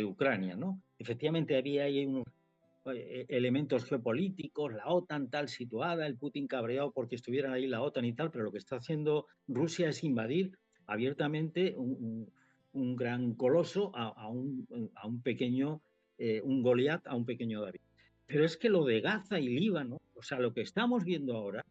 Speaker 3: Ucrania, ¿no? Efectivamente había ahí unos elementos geopolíticos, la OTAN tal situada, el Putin cabreado porque estuvieran ahí la OTAN y tal, pero lo que está haciendo Rusia es invadir abiertamente un gran coloso a un pequeño, un Goliat a un pequeño David. Pero es que lo de Gaza y Líbano, o sea, lo que estamos viendo ahora,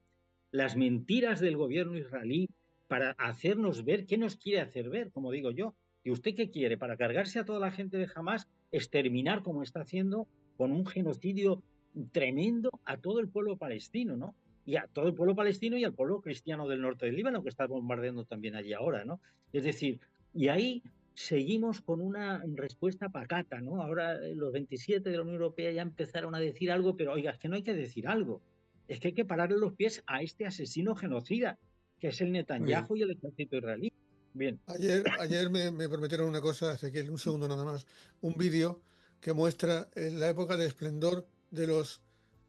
Speaker 3: las mentiras del gobierno israelí para hacernos ver, ¿qué nos quiere hacer ver? Como digo yo, ¿y usted qué quiere? Para cargarse a toda la gente de Hamás, exterminar como está haciendo con un genocidio tremendo a todo el pueblo palestino, ¿no? Y a todo el pueblo palestino y al pueblo cristiano del norte del Líbano, que está bombardeando también allí ahora, ¿no? Es decir, y ahí
Speaker 10: seguimos con una respuesta pacata, ¿no? Ahora los 27 de la Unión Europea ya empezaron a decir algo, pero oiga, es que no hay que decir algo, es que hay que pararle los pies a este asesino genocida, que es el Netanyahu y el ejército israelí. Bien.
Speaker 2: Ayer me prometieron una cosa, Ezequiel, un segundo nada más, un vídeo que muestra la época de esplendor de los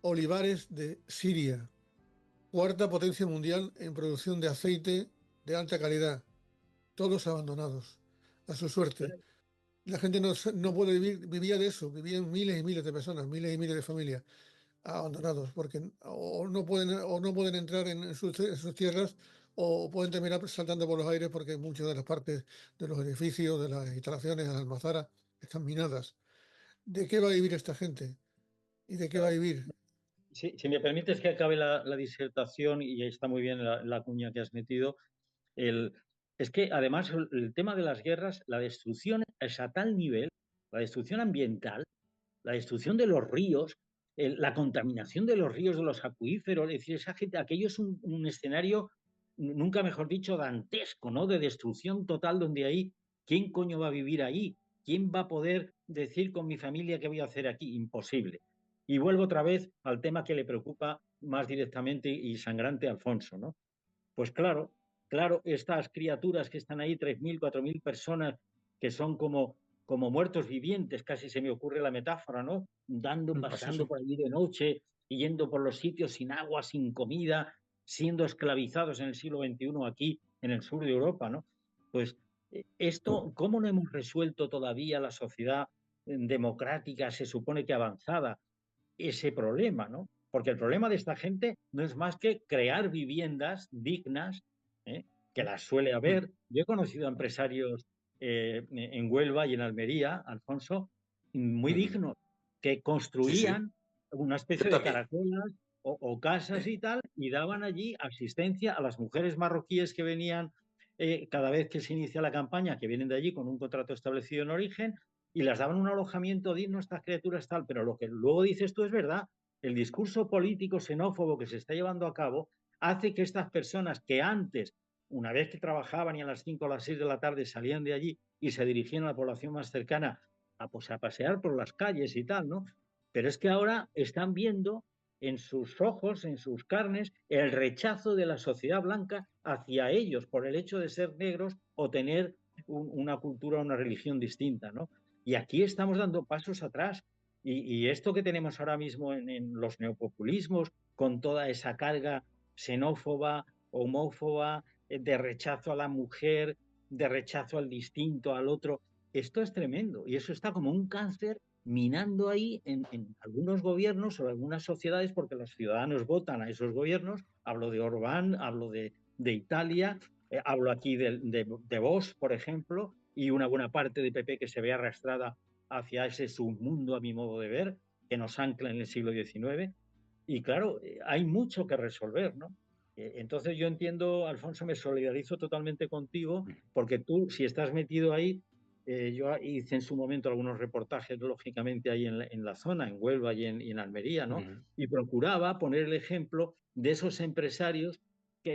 Speaker 2: olivares de Siria, cuarta potencia mundial en producción de aceite de alta calidad, todos abandonados, a su suerte. La gente no puede vivir, vivía de eso, vivían miles y miles de personas, miles y miles de familias abandonados, porque o no pueden entrar en sus tierras o pueden terminar saltando por los aires porque muchas de las partes de los edificios, de las instalaciones, de las almazaras, están minadas. ¿De qué va a vivir esta gente? ¿Y de qué va a vivir?
Speaker 10: Si me permites que acabe la disertación, y está muy bien la cuña que has metido, es que además el tema de las guerras, la destrucción es a tal nivel, la destrucción ambiental, la destrucción de los ríos, la contaminación de los ríos, de los acuíferos, es decir, esa gente, aquello es un escenario, nunca mejor dicho, dantesco, ¿no? De destrucción total, donde ahí, ¿quién coño va a vivir ahí? ¿Quién va a poder decir con mi familia qué voy a hacer aquí? Imposible. Y vuelvo otra vez al tema que le preocupa más directamente y sangrante a Alfonso, ¿no? Pues claro, estas criaturas que están ahí, 3.000, 4.000 personas, que son como muertos vivientes, casi se me ocurre la metáfora, ¿no? Pasando por allí de noche, yendo por los sitios sin agua, sin comida, siendo esclavizados en el siglo XXI aquí, en el sur de Europa, ¿no? Pues esto, ¿cómo no hemos resuelto todavía la sociedad democrática, se supone que avanzada, ese problema, ¿no? Porque el problema de esta gente no es más que crear viviendas dignas, que las suele haber. Yo he conocido a empresarios en Huelva y en Almería, Alfonso, muy dignos, que construían una especie de caracolas o casas y tal, y daban allí asistencia a las mujeres marroquíes que venían cada vez que se inicia la campaña, que vienen de allí con un contrato establecido en origen, y les daban un alojamiento digno a estas criaturas tal, pero lo que luego dices tú es verdad. El discurso político xenófobo que se está llevando a cabo hace que estas personas que antes, una vez que trabajaban y a las 5 o las 6 de la tarde salían de allí y se dirigían a la población más cercana pues, a pasear por las calles y tal, ¿no? Pero es que ahora están viendo en sus ojos, en sus carnes, el rechazo de la sociedad blanca hacia ellos por el hecho de ser negros o tener una cultura o una religión distinta, ¿no? Y aquí estamos dando pasos atrás. Y esto que tenemos ahora mismo en los neopopulismos, con toda esa carga xenófoba, homófoba, de rechazo a la mujer, de rechazo al distinto, al otro, esto es tremendo. Y eso está como un cáncer minando ahí en algunos gobiernos o en algunas sociedades, porque los ciudadanos votan a esos gobiernos. Hablo de Orbán, hablo de Italia, hablo aquí de Vox, por ejemplo, y una buena parte de PP que se ve arrastrada hacia ese submundo, a mi modo de ver, que nos ancla en el siglo XIX. Y claro, hay mucho que resolver, ¿no? Entonces yo entiendo, Alfonso, me solidarizo totalmente contigo, porque tú, si estás metido ahí, yo hice en su momento algunos reportajes, lógicamente, ahí en la zona, en Huelva y en Almería, ¿no? Y procuraba poner el ejemplo de esos empresarios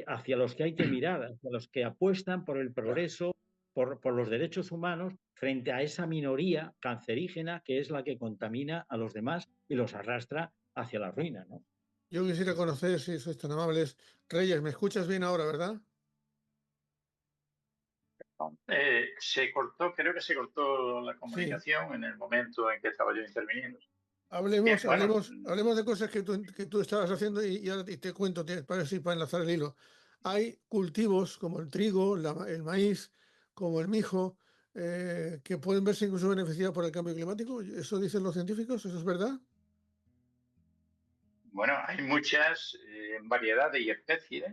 Speaker 10: hacia los que hay que mirar, hacia los que apuestan por el progreso, por los derechos humanos, frente a esa minoría cancerígena que es la que contamina a los demás y los arrastra hacia la ruina, ¿no?
Speaker 2: Yo quisiera conocer, si sois tan amables, Reyes, ¿me escuchas bien ahora, verdad?
Speaker 4: Se cortó, creo que se cortó la comunicación en el momento en que estaba yo interviniendo.
Speaker 2: Hablemos,
Speaker 4: Bien, bueno,
Speaker 2: hablemos de cosas que tú estabas haciendo y ahora te cuento, para enlazar el hilo. Hay cultivos como el trigo, el maíz, como el mijo, que pueden verse incluso beneficiados por el cambio climático. ¿Eso dicen los científicos? ¿Eso es verdad?
Speaker 4: Bueno, hay muchas variedades y especies,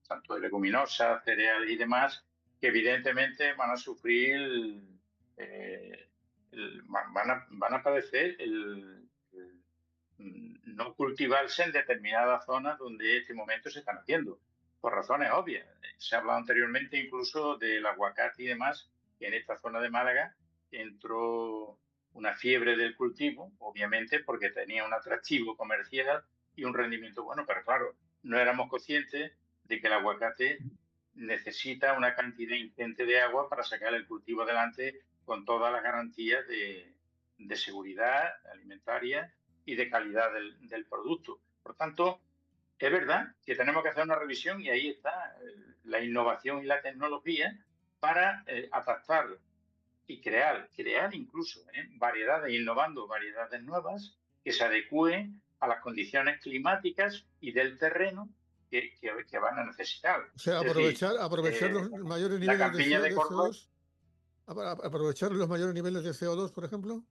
Speaker 4: tanto de leguminosas, cereales y demás, que evidentemente van a sufrir, van a padecer el no cultivarse en determinadas zonas donde en este momento se están haciendo, por razones obvias. Se ha hablado anteriormente incluso del aguacate y demás, que en esta zona de Málaga entró una fiebre del cultivo, obviamente porque tenía un atractivo comercial y un rendimiento bueno, pero claro, no éramos conscientes de que el aguacate necesita una cantidad ingente de agua para sacar el cultivo adelante con todas las garantías de seguridad alimentaria y de calidad del producto. Por tanto, es verdad que tenemos que hacer una revisión y ahí está la innovación y la tecnología para adaptar y crear incluso variedades, innovando variedades nuevas que se adecúen a las condiciones climáticas y del terreno que van a necesitar.
Speaker 2: O sea,
Speaker 4: Es decir,
Speaker 2: aprovechar los mayores
Speaker 4: la
Speaker 2: niveles de
Speaker 4: campiña de Córdoba.
Speaker 2: CO2, aprovechar los mayores niveles de CO2, por ejemplo.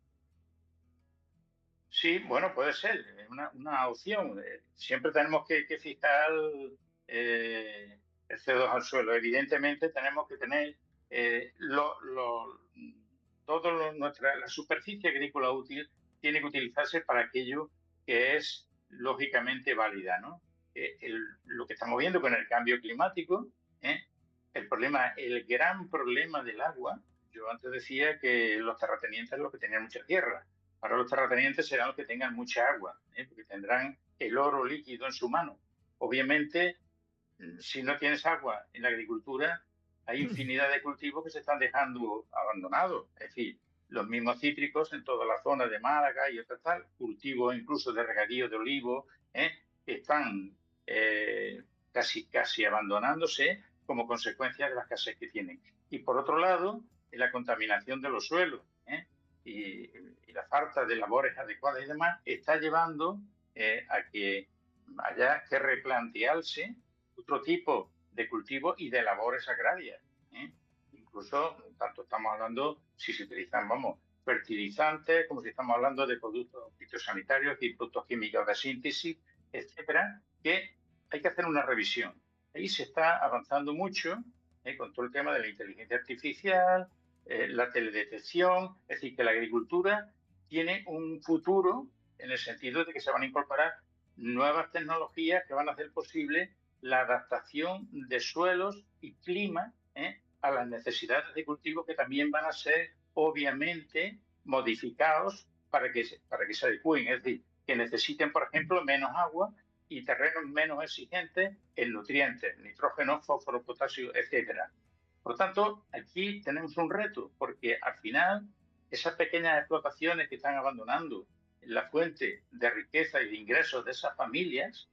Speaker 4: Sí, bueno, puede ser, es una opción. Siempre tenemos que fijar el CO2 al suelo. Evidentemente tenemos que tener la superficie agrícola útil tiene que utilizarse para aquello que es lógicamente válida, ¿no? Lo que estamos viendo con el cambio climático, el gran problema del agua, yo antes decía que los terratenientes son los que tenían mucha tierra. Ahora los terratenientes serán los que tengan mucha agua, porque tendrán el oro líquido en su mano. Obviamente, si no tienes agua en la agricultura, hay infinidad de cultivos que se están dejando abandonados. Es decir, los mismos cítricos en toda la zona de Málaga y otras tal, cultivos incluso de regadío de olivo, están casi abandonándose como consecuencia de la escasez que tienen. Y por otro lado, la contaminación de los suelos y la falta de labores adecuadas y demás está llevando a que haya que replantearse otro tipo de cultivo y de labores agrarias. Incluso, tanto estamos hablando, si se utilizan, fertilizantes, como si estamos hablando de productos fitosanitarios y productos químicos de síntesis, etcétera, que hay que hacer una revisión. Ahí se está avanzando mucho con todo el tema de la inteligencia artificial, la teledetección, es decir, que la agricultura tiene un futuro en el sentido de que se van a incorporar nuevas tecnologías que van a hacer posible la adaptación de suelos y clima a las necesidades de cultivo que también van a ser obviamente modificados para que se adecúen, es decir, que necesiten, por ejemplo, menos agua y terrenos menos exigentes en nutrientes, nitrógeno, fósforo, potasio, etcétera. Por tanto, aquí tenemos un reto, porque al final esas pequeñas explotaciones que están abandonando la fuente de riqueza y de ingresos de esas familias,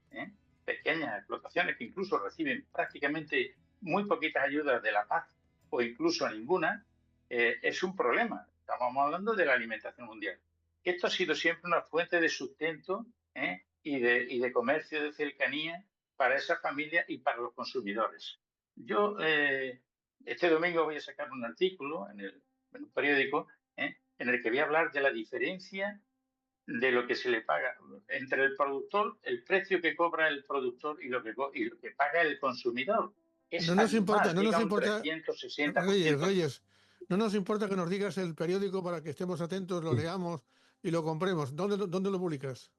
Speaker 4: pequeñas explotaciones que incluso reciben prácticamente muy poquitas ayudas de la PAC o incluso ninguna, es un problema. Estamos hablando de la alimentación mundial. Esto ha sido siempre una fuente de sustento y de comercio de cercanía para esas familias y para los consumidores. Yo este domingo voy a sacar un artículo en un periódico en el que voy a hablar de la diferencia de lo que se le paga entre el productor, el precio que cobra el productor y lo que paga el consumidor.
Speaker 2: No nos importa,
Speaker 4: 360%.
Speaker 2: Reyes, no nos importa que nos digas el periódico para que estemos atentos, lo leamos y lo compremos. ¿Dónde lo publicas?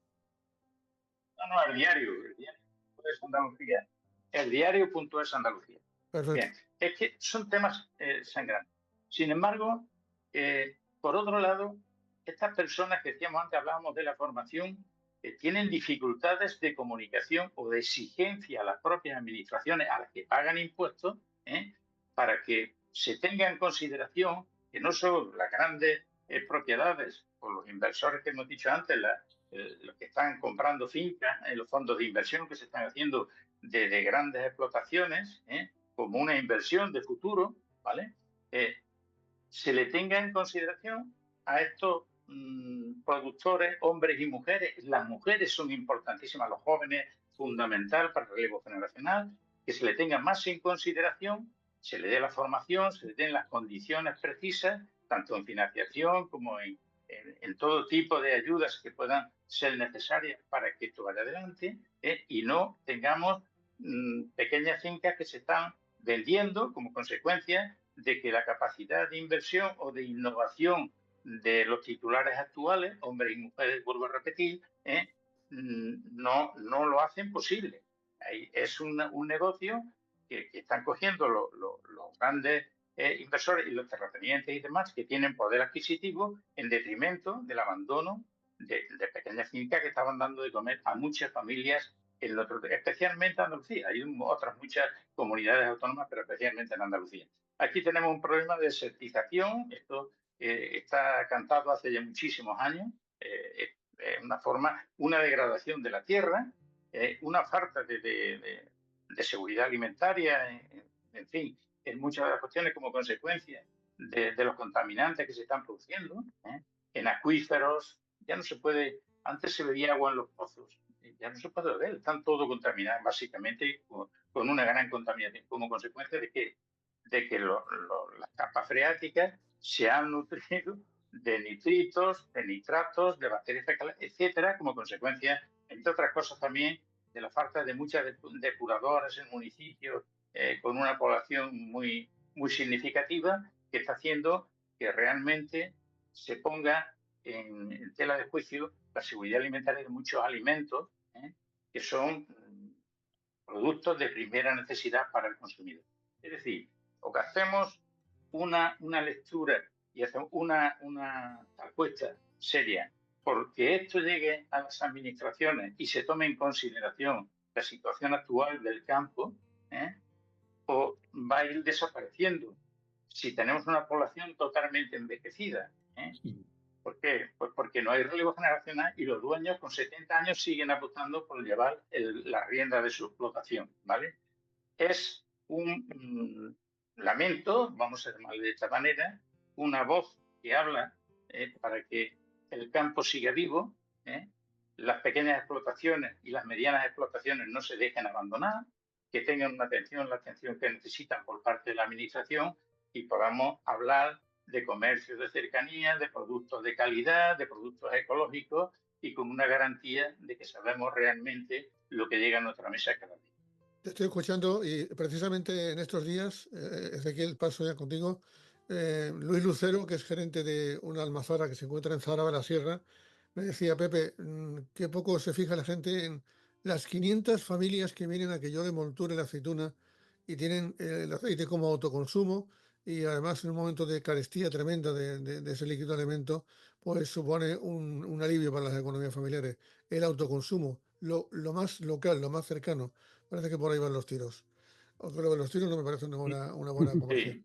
Speaker 4: No, el diario es Andalucía. El diario.es Andalucía.
Speaker 2: Perfecto.
Speaker 4: Bien, es que son temas sangrantes. Sin embargo, por otro lado, estas personas que decíamos antes, hablábamos de la formación, tienen dificultades de comunicación o de exigencia a las propias administraciones a las que pagan impuestos para que se tenga en consideración que no solo las grandes propiedades o los inversores que hemos dicho antes, los que están comprando fincas en los fondos de inversión que se están haciendo de grandes explotaciones, como una inversión de futuro, ¿vale? Se le tenga en consideración a estos productores, hombres y mujeres. Las mujeres son importantísimas, los jóvenes, fundamental para el relevo generacional, que se le tenga más en consideración, se le dé la formación, se le den las condiciones precisas, tanto en financiación como en todo tipo de ayudas que puedan ser necesarias para que esto vaya adelante, y no tengamos pequeñas fincas que se están vendiendo como consecuencia de que la capacidad de inversión o de innovación de los titulares actuales, hombres y mujeres, vuelvo a repetir, no lo hacen posible. Es un negocio que están cogiendo los grandes inversores y los terratenientes y demás que tienen poder adquisitivo en detrimento del abandono de pequeñas fincas que estaban dando de comer a muchas familias especialmente Andalucía. Hay otras muchas comunidades autónomas, pero especialmente en Andalucía. Aquí tenemos un problema de desertización. Esto está cantado hace ya muchísimos años. Una degradación de la tierra, una falta de seguridad alimentaria, en fin, en muchas de las cuestiones como consecuencia de los contaminantes que se están produciendo, en acuíferos. Ya no se puede, antes se bebía agua en los pozos, ya no se puede beber, están todo contaminados, básicamente con una gran contaminación, como consecuencia de que las capas freáticas se han nutrido de nitritos, de nitratos, de bacterias fecales, etcétera, como consecuencia, entre otras cosas también, de la falta de muchas depuradoras en municipios con una población muy, muy significativa, que está haciendo que realmente se ponga en tela de juicio la seguridad alimentaria de muchos alimentos que son productos de primera necesidad para el consumidor. Es decir, o que hacemos una lectura y hacemos una apuesta seria porque esto llegue a las administraciones y se tome en consideración la situación actual del campo, o va a ir desapareciendo si tenemos una población totalmente envejecida. ¿Por qué? Pues porque no hay relevo generacional y los dueños con 70 años siguen apostando por llevar la rienda de su explotación, ¿vale? Es un lamento, vamos a llamarle de esta manera, una voz que habla para que el campo siga vivo, las pequeñas explotaciones y las medianas explotaciones no se dejen abandonar, que tengan la atención que necesitan por parte de la administración y podamos hablar de comercio de cercanía, de productos de calidad, de productos ecológicos y con una garantía de que sabemos realmente lo que llega a nuestra mesa cada día.
Speaker 2: Te estoy escuchando y precisamente en estos días, Ezequiel, paso ya contigo, Luis Lucero, que es gerente de una almazara que se encuentra en Zaragoza de la Sierra, me decía, Pepe, qué poco se fija la gente en las 500 familias que vienen a que yo le monture la aceituna y tienen el aceite como autoconsumo y además en un momento de carestía tremenda de ese líquido elemento, pues supone un alivio para las economías familiares. El autoconsumo, lo más local, lo más cercano. Parece que por ahí van los tiros. Aunque lo de los tiros no me parece una buena conversación.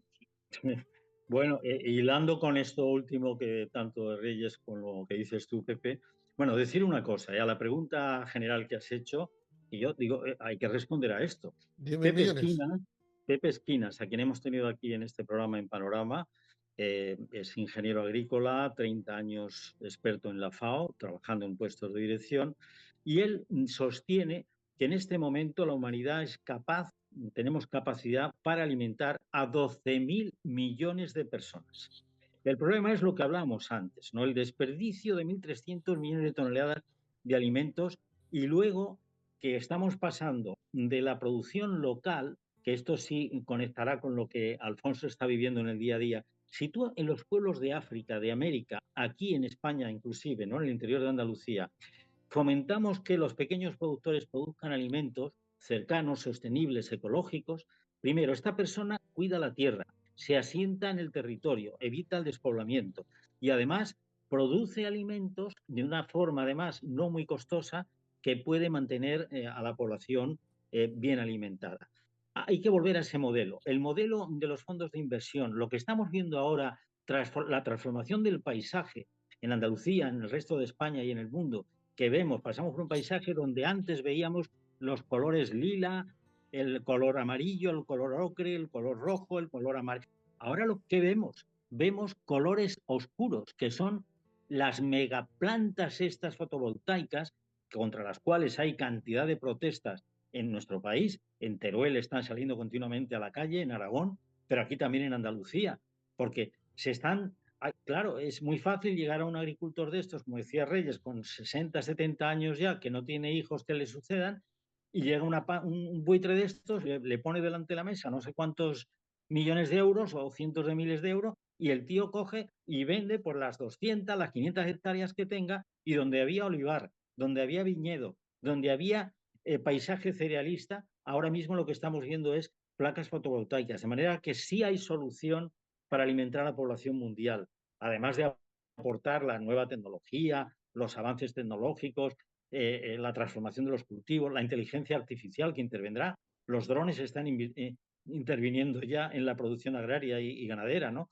Speaker 10: Bueno, hilando con esto último que tanto de Reyes con lo que dices tú, Pepe, bueno, decir una cosa, a la pregunta general que has hecho, y yo digo, hay que responder a esto.
Speaker 2: 10.000 millones.
Speaker 10: Pepe Esquinas, a quien hemos tenido aquí en este programa en Panorama, es ingeniero agrícola, 30 años experto en la FAO, trabajando en puestos de dirección, y él sostiene que en este momento la humanidad es capaz, tenemos capacidad para alimentar a 12.000 millones de personas. El problema es lo que hablamos antes, ¿no? El desperdicio de 1.300 millones de toneladas de alimentos y luego que estamos pasando de la producción local, que esto sí conectará con lo que Alfonso está viviendo en el día a día. Si tú en los pueblos de África, de América, aquí en España inclusive, ¿no? En el interior de Andalucía, fomentamos que los pequeños productores produzcan alimentos cercanos, sostenibles, ecológicos. Primero, esta persona cuida la tierra, se asienta en el territorio, evita el despoblamiento y además produce alimentos de una forma además no muy costosa que puede mantener a la población bien alimentada. Hay que volver a ese modelo. El modelo de los fondos de inversión, lo que estamos viendo ahora, la transformación del paisaje en Andalucía, en el resto de España y en el mundo, que vemos, pasamos por un paisaje donde antes veíamos los colores lila, el color amarillo, el color ocre, el color rojo, el color amarillo. Ahora lo que vemos colores oscuros, que son las megaplantas estas fotovoltaicas, contra las cuales hay cantidad de protestas en nuestro país. En Teruel están saliendo continuamente a la calle, en Aragón, pero aquí también en Andalucía, porque se están... Claro, es muy fácil llegar a un agricultor de estos, como decía Reyes, con 60, 70 años ya, que no tiene hijos que le sucedan, y llega un buitre de estos, le pone delante de la mesa no sé cuántos millones de euros o cientos de miles de euros, y el tío coge y vende por las 200, las 500 hectáreas que tenga, y donde había olivar, donde había viñedo, donde había paisaje cerealista, ahora mismo lo que estamos viendo es placas fotovoltaicas, de manera que sí hay solución para alimentar a la población mundial, además de aportar la nueva tecnología, los avances tecnológicos, la transformación de los cultivos, la inteligencia artificial que intervendrá. Los drones están interviniendo ya en la producción agraria y ganadera, ¿no?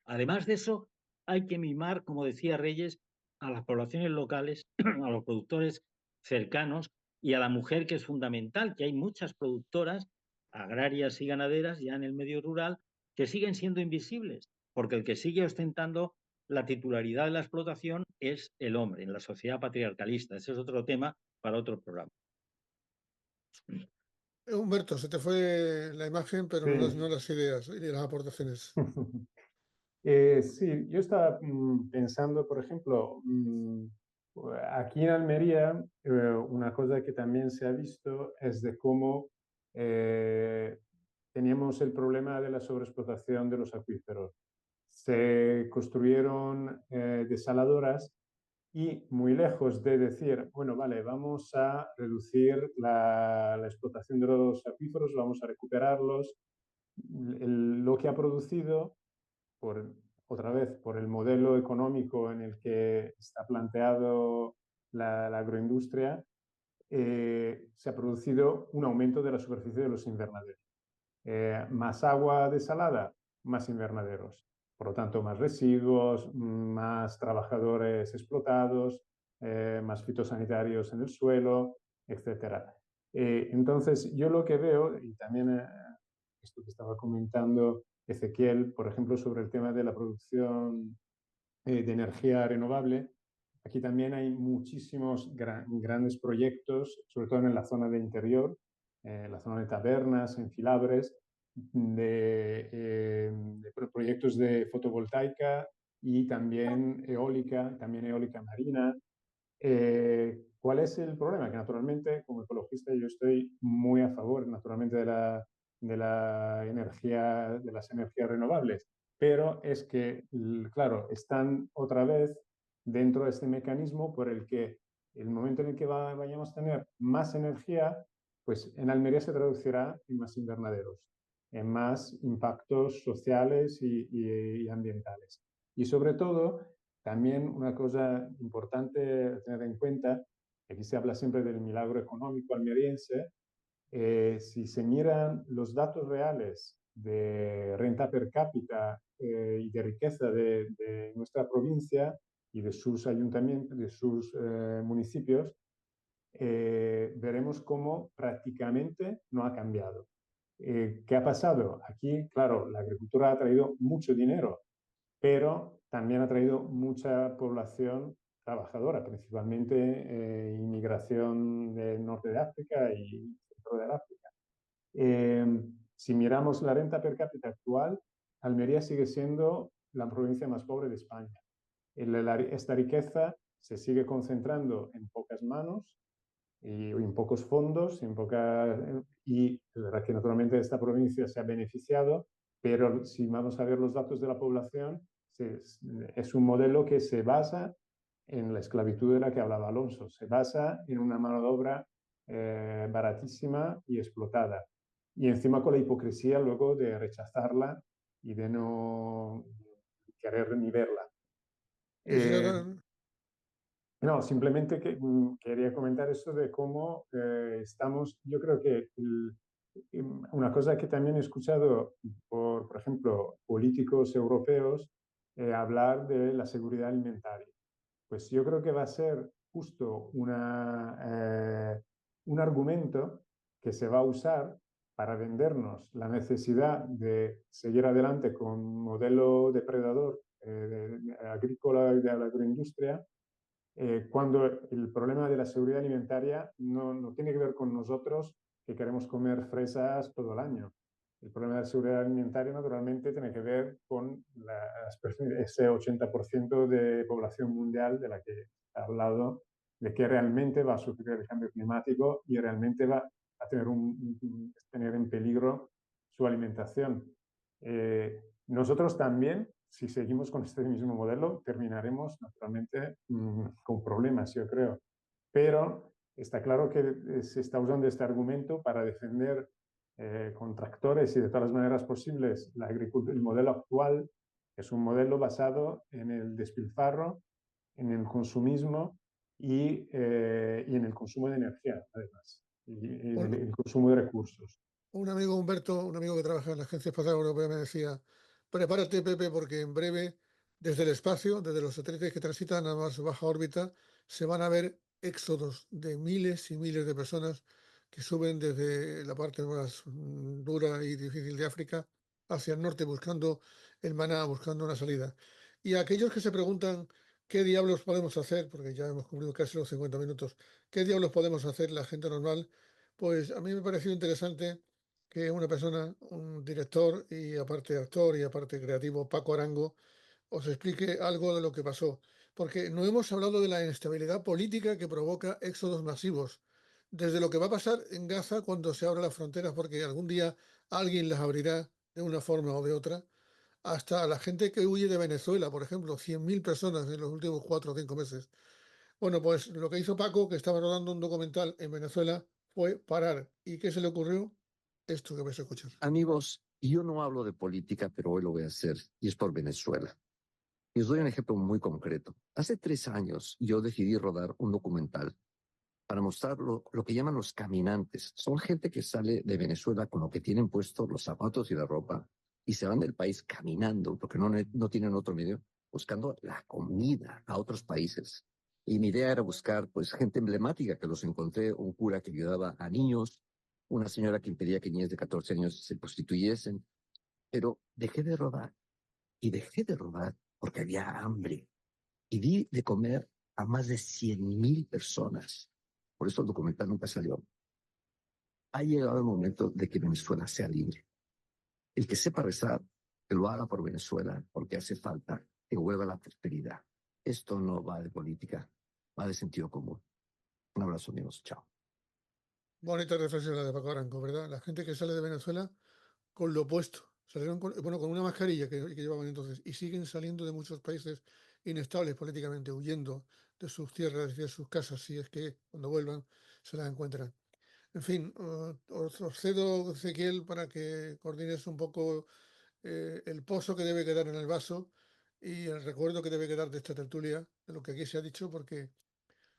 Speaker 10: Además de eso, hay que mimar, como decía Reyes, a las poblaciones locales, a los productores cercanos y a la mujer, que es fundamental, que hay muchas productoras agrarias y ganaderas ya en el medio rural que siguen siendo invisibles, porque el que sigue ostentando la titularidad de la explotación es el hombre en la sociedad patriarcalista. Ese es otro tema para otro programa.
Speaker 2: Humberto, se te fue la imagen, pero
Speaker 6: Sí.
Speaker 2: no las ideas y las aportaciones.
Speaker 6: Sí, yo estaba pensando, por ejemplo, aquí en Almería, una cosa que también se ha visto es de cómo teníamos el problema de la sobreexplotación de los acuíferos. Se construyeron desaladoras y muy lejos de decir, bueno, vale, vamos a reducir la explotación de los acuíferos, vamos a recuperarlos, lo que ha producido otra vez, por el modelo económico en el que está planteado la agroindustria, se ha producido un aumento de la superficie de los invernaderos. Más agua desalada, más invernaderos. Por lo tanto, más residuos, más trabajadores explotados, más fitosanitarios en el suelo, etc. Entonces, yo lo que veo, y también esto que estaba comentando Ezequiel, por ejemplo, sobre el tema de la producción de energía renovable, aquí también hay muchísimos grandes proyectos, sobre todo en la zona de interior, la zona de Tabernas, en Filabres, de proyectos de fotovoltaica y también eólica marina. ¿Cuál es el problema? Que naturalmente, como ecologista, yo estoy muy a favor, naturalmente, de la energía, de las energías renovables, pero es que, claro, están otra vez dentro de este mecanismo por el que el momento en el que vayamos a tener más energía, pues en Almería se traducirá en más invernaderos, en más impactos sociales y ambientales. Y sobre todo, también una cosa importante a tener en cuenta, aquí se habla siempre del milagro económico almeriense, si se miran los datos reales de renta per cápita y de riqueza de nuestra provincia y de sus ayuntamientos, de sus municipios, veremos cómo prácticamente no ha cambiado. ¿Qué ha pasado? Aquí, claro, la agricultura ha traído mucho dinero, pero también ha traído mucha población trabajadora, principalmente inmigración del norte de África y centro de África. Si miramos la renta per cápita actual, Almería sigue siendo la provincia más pobre de España. Esta riqueza se sigue concentrando en pocas manos y en pocos fondos, y es verdad que naturalmente esta provincia se ha beneficiado, pero si vamos a ver los datos de la población, es un modelo que se basa en la esclavitud de la que hablaba Alonso, se basa en una mano de obra baratísima y explotada. Y encima con la hipocresía luego de rechazarla y de no querer ni verla. No, simplemente quería comentar esto de cómo estamos, yo creo que una cosa que también he escuchado por ejemplo, políticos europeos hablar de la seguridad alimentaria. Pues yo creo que va a ser justo un argumento que se va a usar para vendernos la necesidad de seguir adelante con un modelo depredador agrícola y de la agroindustria, cuando el problema de la seguridad alimentaria no tiene que ver con nosotros que queremos comer fresas todo el año. El problema de la seguridad alimentaria naturalmente tiene que ver con ese 80% de población mundial de la que he hablado, de que realmente va a sufrir el cambio climático y realmente va a tener en peligro su alimentación. Nosotros también, si seguimos con este mismo modelo, terminaremos naturalmente con problemas, yo creo. Pero está claro que se está usando este argumento para defender con tractores y de todas las maneras posibles el modelo actual, que es un modelo basado en el despilfarro, en el consumismo y en el consumo de energía, además, y en
Speaker 2: Bueno,
Speaker 6: el consumo de recursos.
Speaker 2: un amigo, Humberto, un amigo que trabaja en la Agencia Espacial Europea, me decía, prepárate, Pepe, porque en breve, desde el espacio, desde los satélites que transitan a más baja órbita, se van a ver éxodos de miles y miles de personas que suben desde la parte más dura y difícil de África hacia el norte, buscando el maná, buscando una salida. Y aquellos que se preguntan qué diablos podemos hacer, porque ya hemos cumplido casi los 50 minutos, qué diablos podemos hacer la gente normal, pues a mí me ha parecido interesante que una persona, un director y aparte actor y aparte creativo, Paco Arango, os explique algo de lo que pasó. Porque no hemos hablado de la inestabilidad política que provoca éxodos masivos. Desde lo que va a pasar en Gaza cuando se abran las fronteras, porque algún día alguien las abrirá de una forma o de otra, hasta la gente que huye de Venezuela, por ejemplo, 100.000 personas en los últimos 4 o 5 meses. Bueno, pues lo que hizo Paco, que estaba rodando un documental en Venezuela, fue parar. ¿Y qué se le ocurrió? Esto que vais a escuchar.
Speaker 11: Amigos, yo no hablo de política, pero hoy lo voy a hacer, y es por Venezuela. Y os doy un ejemplo muy concreto. Hace 3 años yo decidí rodar un documental para mostrar lo que llaman los caminantes. Son gente que sale de Venezuela con lo que tienen puesto, los zapatos y la ropa, y se van del país caminando, porque no tienen otro medio, buscando la comida a otros países. Y mi idea era buscar pues gente emblemática, que los encontré, un cura que ayudaba a niños, una señora que impedía que niñas de 14 años se prostituyesen, pero dejé de rodar porque había hambre y di de comer a más de 100.000 personas. Por eso el documental nunca salió. Ha llegado el momento de que Venezuela sea libre. El que sepa rezar, que lo haga por Venezuela, porque hace falta que vuelva la prosperidad. Esto no va de política, va de sentido común. Un abrazo, amigos. Chao.
Speaker 2: Bonita reflexión la de Paco Arango, ¿verdad? La gente que sale de Venezuela con lo opuesto. Salieron con una mascarilla que llevaban entonces y siguen saliendo de muchos países inestables políticamente, huyendo de sus tierras y de sus casas, si es que cuando vuelvan se las encuentran. En fin, os cedo, Ezequiel, para que coordines un poco el pozo que debe quedar en el vaso y el recuerdo que debe quedar de esta tertulia, de lo que aquí se ha dicho, porque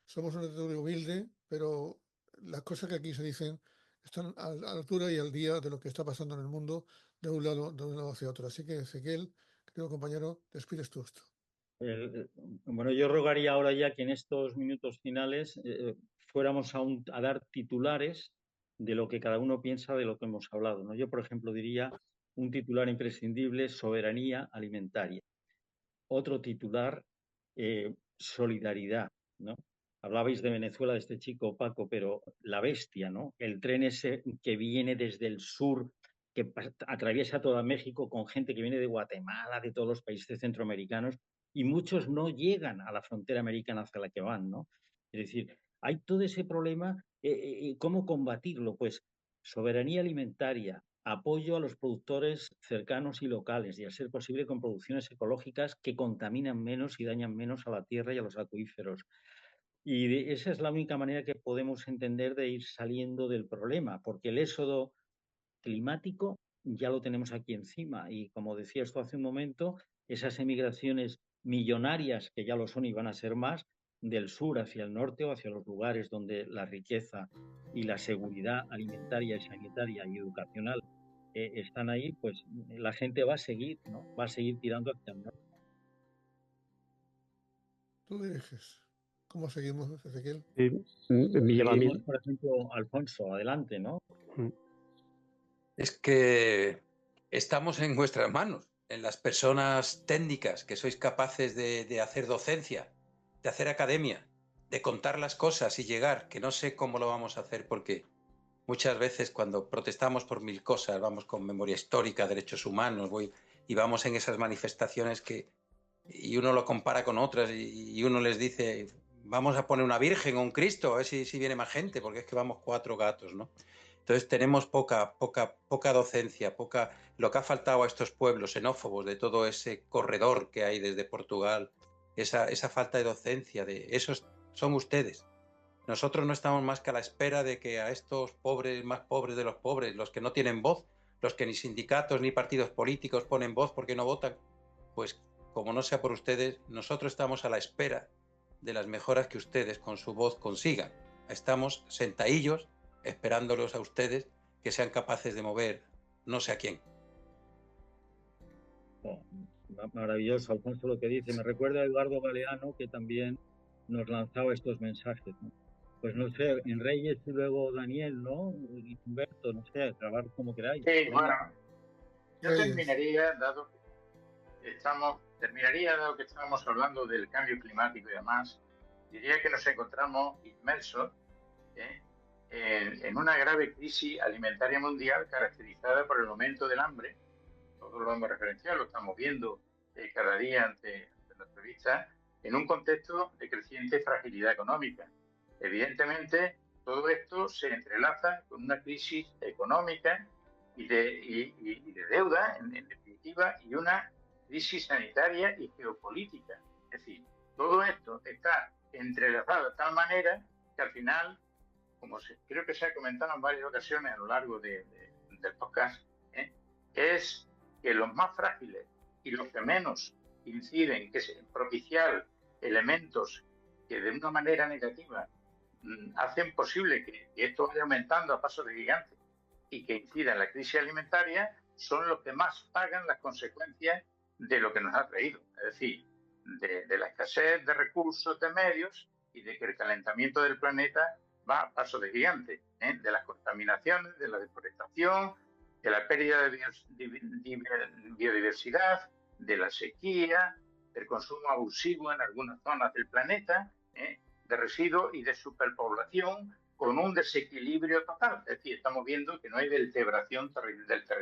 Speaker 2: somos una tertulia humilde, pero las cosas que aquí se dicen están a la altura y al día de lo que está pasando en el mundo de un lado hacia otro. Así que, Ezequiel, querido compañero, despides tú esto.
Speaker 10: Bueno, yo rogaría ahora ya que en estos minutos finales fuéramos a dar titulares de lo que cada uno piensa de lo que hemos hablado, ¿no? Yo, por ejemplo, diría un titular imprescindible, soberanía alimentaria. Otro titular, solidaridad, ¿no? Hablabais de Venezuela, de este chico Paco, pero la bestia, ¿no? El tren ese que viene desde el sur, que atraviesa toda México con gente que viene de Guatemala, de todos los países centroamericanos, y muchos no llegan a la frontera americana hacia la que van, ¿no? Es decir, hay todo ese problema, ¿cómo combatirlo? Pues soberanía alimentaria, apoyo a los productores cercanos y locales y a ser posible con producciones ecológicas que contaminan menos y dañan menos a la tierra y a los acuíferos. Y esa es la única manera que podemos entender de ir saliendo del problema, porque el éxodo climático ya lo tenemos aquí encima y, como decía esto hace un momento, esas emigraciones millonarias, que ya lo son y van a ser más, del sur hacia el norte o hacia los lugares donde la riqueza y la seguridad alimentaria y sanitaria y educacional están ahí, pues la gente va a seguir, ¿no? Va a seguir tirando hacia el norte.
Speaker 2: Tú diriges. ¿Cómo seguimos, Ezequiel?
Speaker 5: Me lleva a mí.
Speaker 10: Seguimos, por ejemplo, Alfonso, adelante, ¿no?
Speaker 7: Es que estamos en vuestras manos, en las personas técnicas que sois capaces de hacer docencia, de hacer academia, de contar las cosas y llegar, que no sé cómo lo vamos a hacer porque muchas veces cuando protestamos por 1000 cosas, vamos con memoria histórica, derechos humanos, y vamos en esas manifestaciones y uno lo compara con otras y uno les dice, vamos a poner una virgen o un Cristo, a ver si viene más gente, porque es que vamos 4 gatos, ¿no? Entonces tenemos poca docencia, lo que ha faltado a estos pueblos xenófobos de todo ese corredor que hay desde Portugal, esa falta de docencia, esos son ustedes. Nosotros no estamos más que a la espera de que a estos pobres, más pobres de los pobres, los que no tienen voz, los que ni sindicatos ni partidos políticos ponen voz porque no votan, pues como no sea por ustedes, nosotros estamos a la espera de las mejoras que ustedes con su voz consigan. Estamos sentadillos esperándolos a ustedes que sean capaces de mover no sé a quién.
Speaker 10: Oh, maravilloso, Alfonso, lo que dice. Me recuerda a Eduardo Galeano, que también nos lanzaba estos mensajes, ¿no? Pues no sé, en Reyes y luego Daniel, ¿no? Y Humberto, no sé, grabar como queráis.
Speaker 4: Sí, bueno, yo terminaría, dado que estábamos hablando del cambio climático y demás, diría que nos encontramos inmersos en una grave crisis alimentaria mundial caracterizada por el aumento del hambre. Todos lo hemos referenciado, lo estamos viendo cada día ante nuestra vista, en un contexto de creciente fragilidad económica. Evidentemente, todo esto se entrelaza con una crisis económica y de deuda, en definitiva, y una crisis sanitaria y geopolítica. Es decir, todo esto está entrelazado de tal manera que al final, como creo que se ha comentado en varias ocasiones a lo largo del podcast, es que los más frágiles y los que menos inciden, que es propiciar elementos que de una manera negativa hacen posible que esto vaya aumentando a pasos de gigante y que incida en la crisis alimentaria, son los que más pagan las consecuencias de lo que nos ha traído. Es decir, de la escasez de recursos, de medios, y de que el calentamiento del planeta va a pasos de gigante, de las contaminaciones, de la deforestación, de la pérdida de biodiversidad, de la sequía, del consumo abusivo en algunas zonas del planeta, de residuos y de superpoblación, con un desequilibrio total. Es decir, estamos viendo que no hay vertebración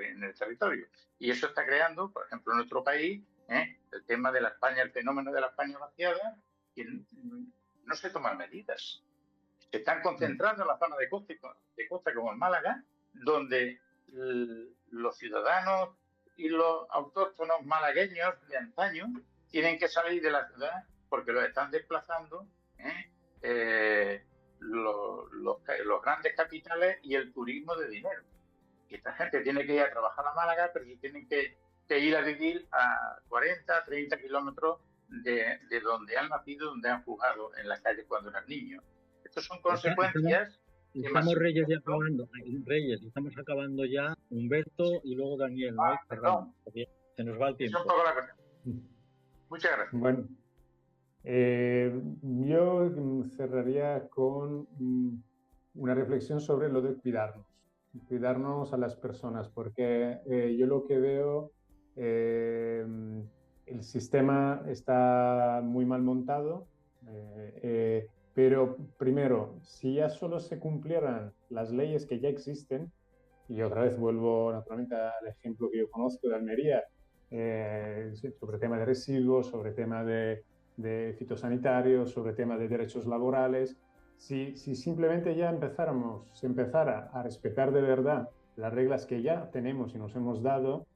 Speaker 4: en el territorio. Y eso está creando, por ejemplo, en nuestro país, el tema de la España, el fenómeno de la España vaciada, que no se toman medidas. Se están concentrando en la zona de costa como en Málaga, donde los ciudadanos y los autóctonos malagueños de antaño tienen que salir de la ciudad porque los están desplazando los grandes capitales y el turismo de dinero. Y esta gente tiene que ir a trabajar a Málaga, pero se tienen que ir a vivir a 40, 30 kilómetros de donde han nacido, donde han jugado en la calle cuando eran niños. Estas son consecuencias.
Speaker 10: Estamos Reyes ya acabando, Reyes, estamos acabando ya, Humberto y luego Daniel, ¿no?
Speaker 4: Perdón.
Speaker 10: Se nos va el tiempo.
Speaker 4: Es un poco la cuestión. Muchas gracias.
Speaker 6: Bueno, yo cerraría con una reflexión sobre lo de cuidarnos a las personas, porque yo lo que veo, el sistema está muy mal montado, pero primero, si ya solo se cumplieran las leyes que ya existen, y otra vez vuelvo naturalmente al ejemplo que yo conozco de Almería, sobre tema de residuos, sobre tema de fitosanitarios, sobre tema de derechos laborales, si simplemente ya se empezara a respetar de verdad las reglas que ya tenemos y nos hemos dado,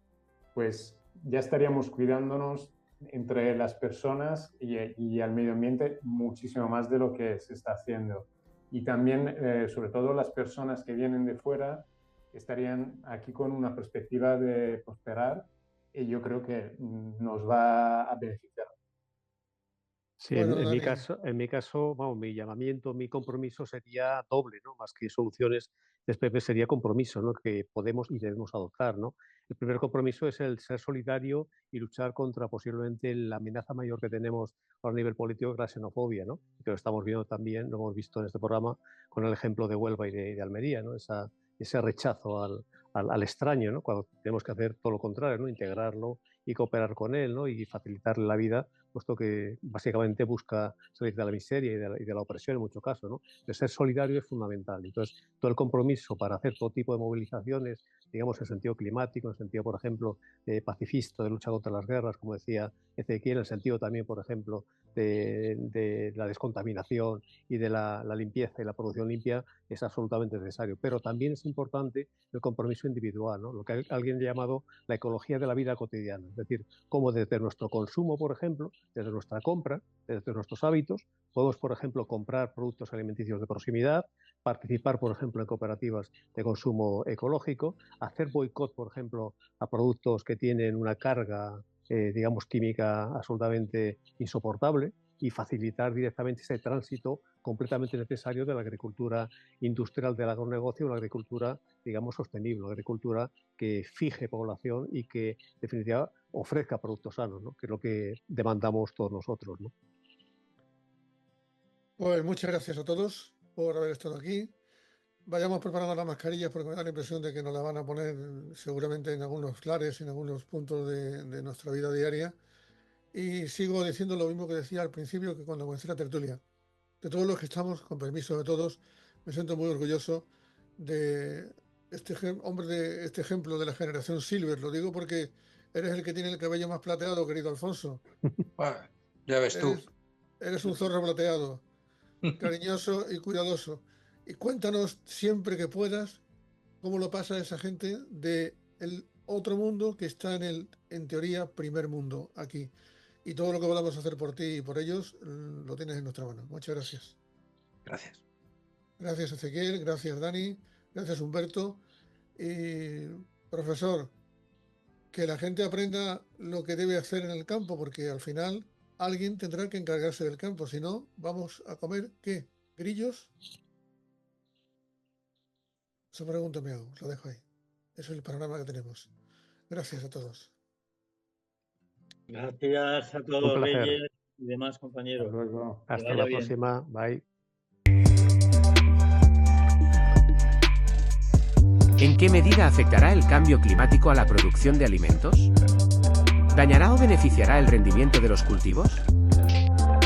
Speaker 6: pues ya estaríamos cuidándonos entre las personas y al medio ambiente muchísimo más de lo que se está haciendo. Y también, sobre todo las personas que vienen de fuera, estarían aquí con una perspectiva de prosperar y yo creo que nos va a beneficiar.
Speaker 5: Sí, bueno, en mi caso, vamos, mi llamamiento, mi compromiso sería doble, ¿no? Más que soluciones, después sería compromiso, ¿no? Que podemos y debemos adoptar, ¿no? El primer compromiso es el ser solidario y luchar contra posiblemente la amenaza mayor que tenemos a nivel político, que es la xenofobia, ¿no? Que lo estamos viendo también, lo hemos visto en este programa con el ejemplo de Huelva y de Almería, ¿no? Ese rechazo al extraño, ¿no? Cuando tenemos que hacer todo lo contrario, ¿no? Integrarlo y cooperar con él, ¿no? Y facilitarle la vida, puesto que básicamente busca salir de la miseria y de la opresión en muchos casos, ¿no? El ser solidario es fundamental. Entonces, todo el compromiso para hacer todo tipo de movilizaciones, digamos, en sentido climático, en sentido, por ejemplo, pacifista, de lucha contra las guerras, como decía Ezequiel, en el sentido también, por ejemplo, de la descontaminación y de la limpieza y la producción limpia, es absolutamente necesario. Pero también es importante el compromiso individual, ¿no? Lo que alguien ha llamado la ecología de la vida cotidiana. Es decir, cómo desde nuestro consumo, por ejemplo, desde nuestra compra, desde nuestros hábitos, podemos, por ejemplo, comprar productos alimenticios de proximidad, participar, por ejemplo, en cooperativas de consumo ecológico, hacer boicot, por ejemplo, a productos que tienen una carga, digamos, química absolutamente insoportable, y facilitar directamente ese tránsito completamente necesario de la agricultura industrial del agronegocio a una agricultura, digamos, sostenible, una agricultura que fije población y que, en definitiva, ofrezca productos sanos, ¿no? Que es lo que demandamos todos nosotros, ¿no?
Speaker 2: Pues muchas gracias a todos por haber estado aquí. Vayamos preparando las mascarillas porque me da la impresión de que nos las van a poner seguramente en algunos lares, en algunos puntos de nuestra vida diaria. Y sigo diciendo lo mismo que decía al principio, que cuando comencé la tertulia. De todos los que estamos, con permiso de todos, me siento muy orgulloso de este ejemplo de la generación Silver. Lo digo porque eres el que tiene el cabello más plateado, querido Alfonso.
Speaker 7: Bueno, ya ves tú.
Speaker 2: Eres un zorro plateado, cariñoso y cuidadoso. Y cuéntanos siempre que puedas cómo lo pasa esa gente del otro mundo que está en teoría, primer mundo aquí. Y todo lo que podamos hacer por ti y por ellos lo tienes en nuestra mano. Muchas gracias.
Speaker 7: Gracias.
Speaker 2: Gracias, Ezequiel. Gracias, Dani. Gracias, Humberto. Y, profesor, que la gente aprenda lo que debe hacer en el campo, porque al final alguien tendrá que encargarse del campo. Si no, vamos a comer, ¿qué? ¿Grillos? Esa pregunta me hago, lo dejo ahí. Ese es el panorama que tenemos. Gracias a todos.
Speaker 10: Gracias a todos, Reyes y demás compañeros.
Speaker 6: Hasta luego.
Speaker 5: Hasta la próxima. Bye.
Speaker 1: ¿En qué medida afectará el cambio climático a la producción de alimentos? ¿Dañará o beneficiará el rendimiento de los cultivos?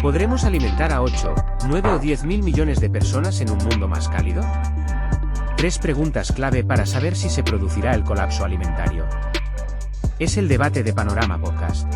Speaker 1: ¿Podremos alimentar a 8, 9 o 10.000 millones de personas en un mundo más cálido? 3 preguntas clave para saber si se producirá el colapso alimentario. Es el debate de Panorama Podcast.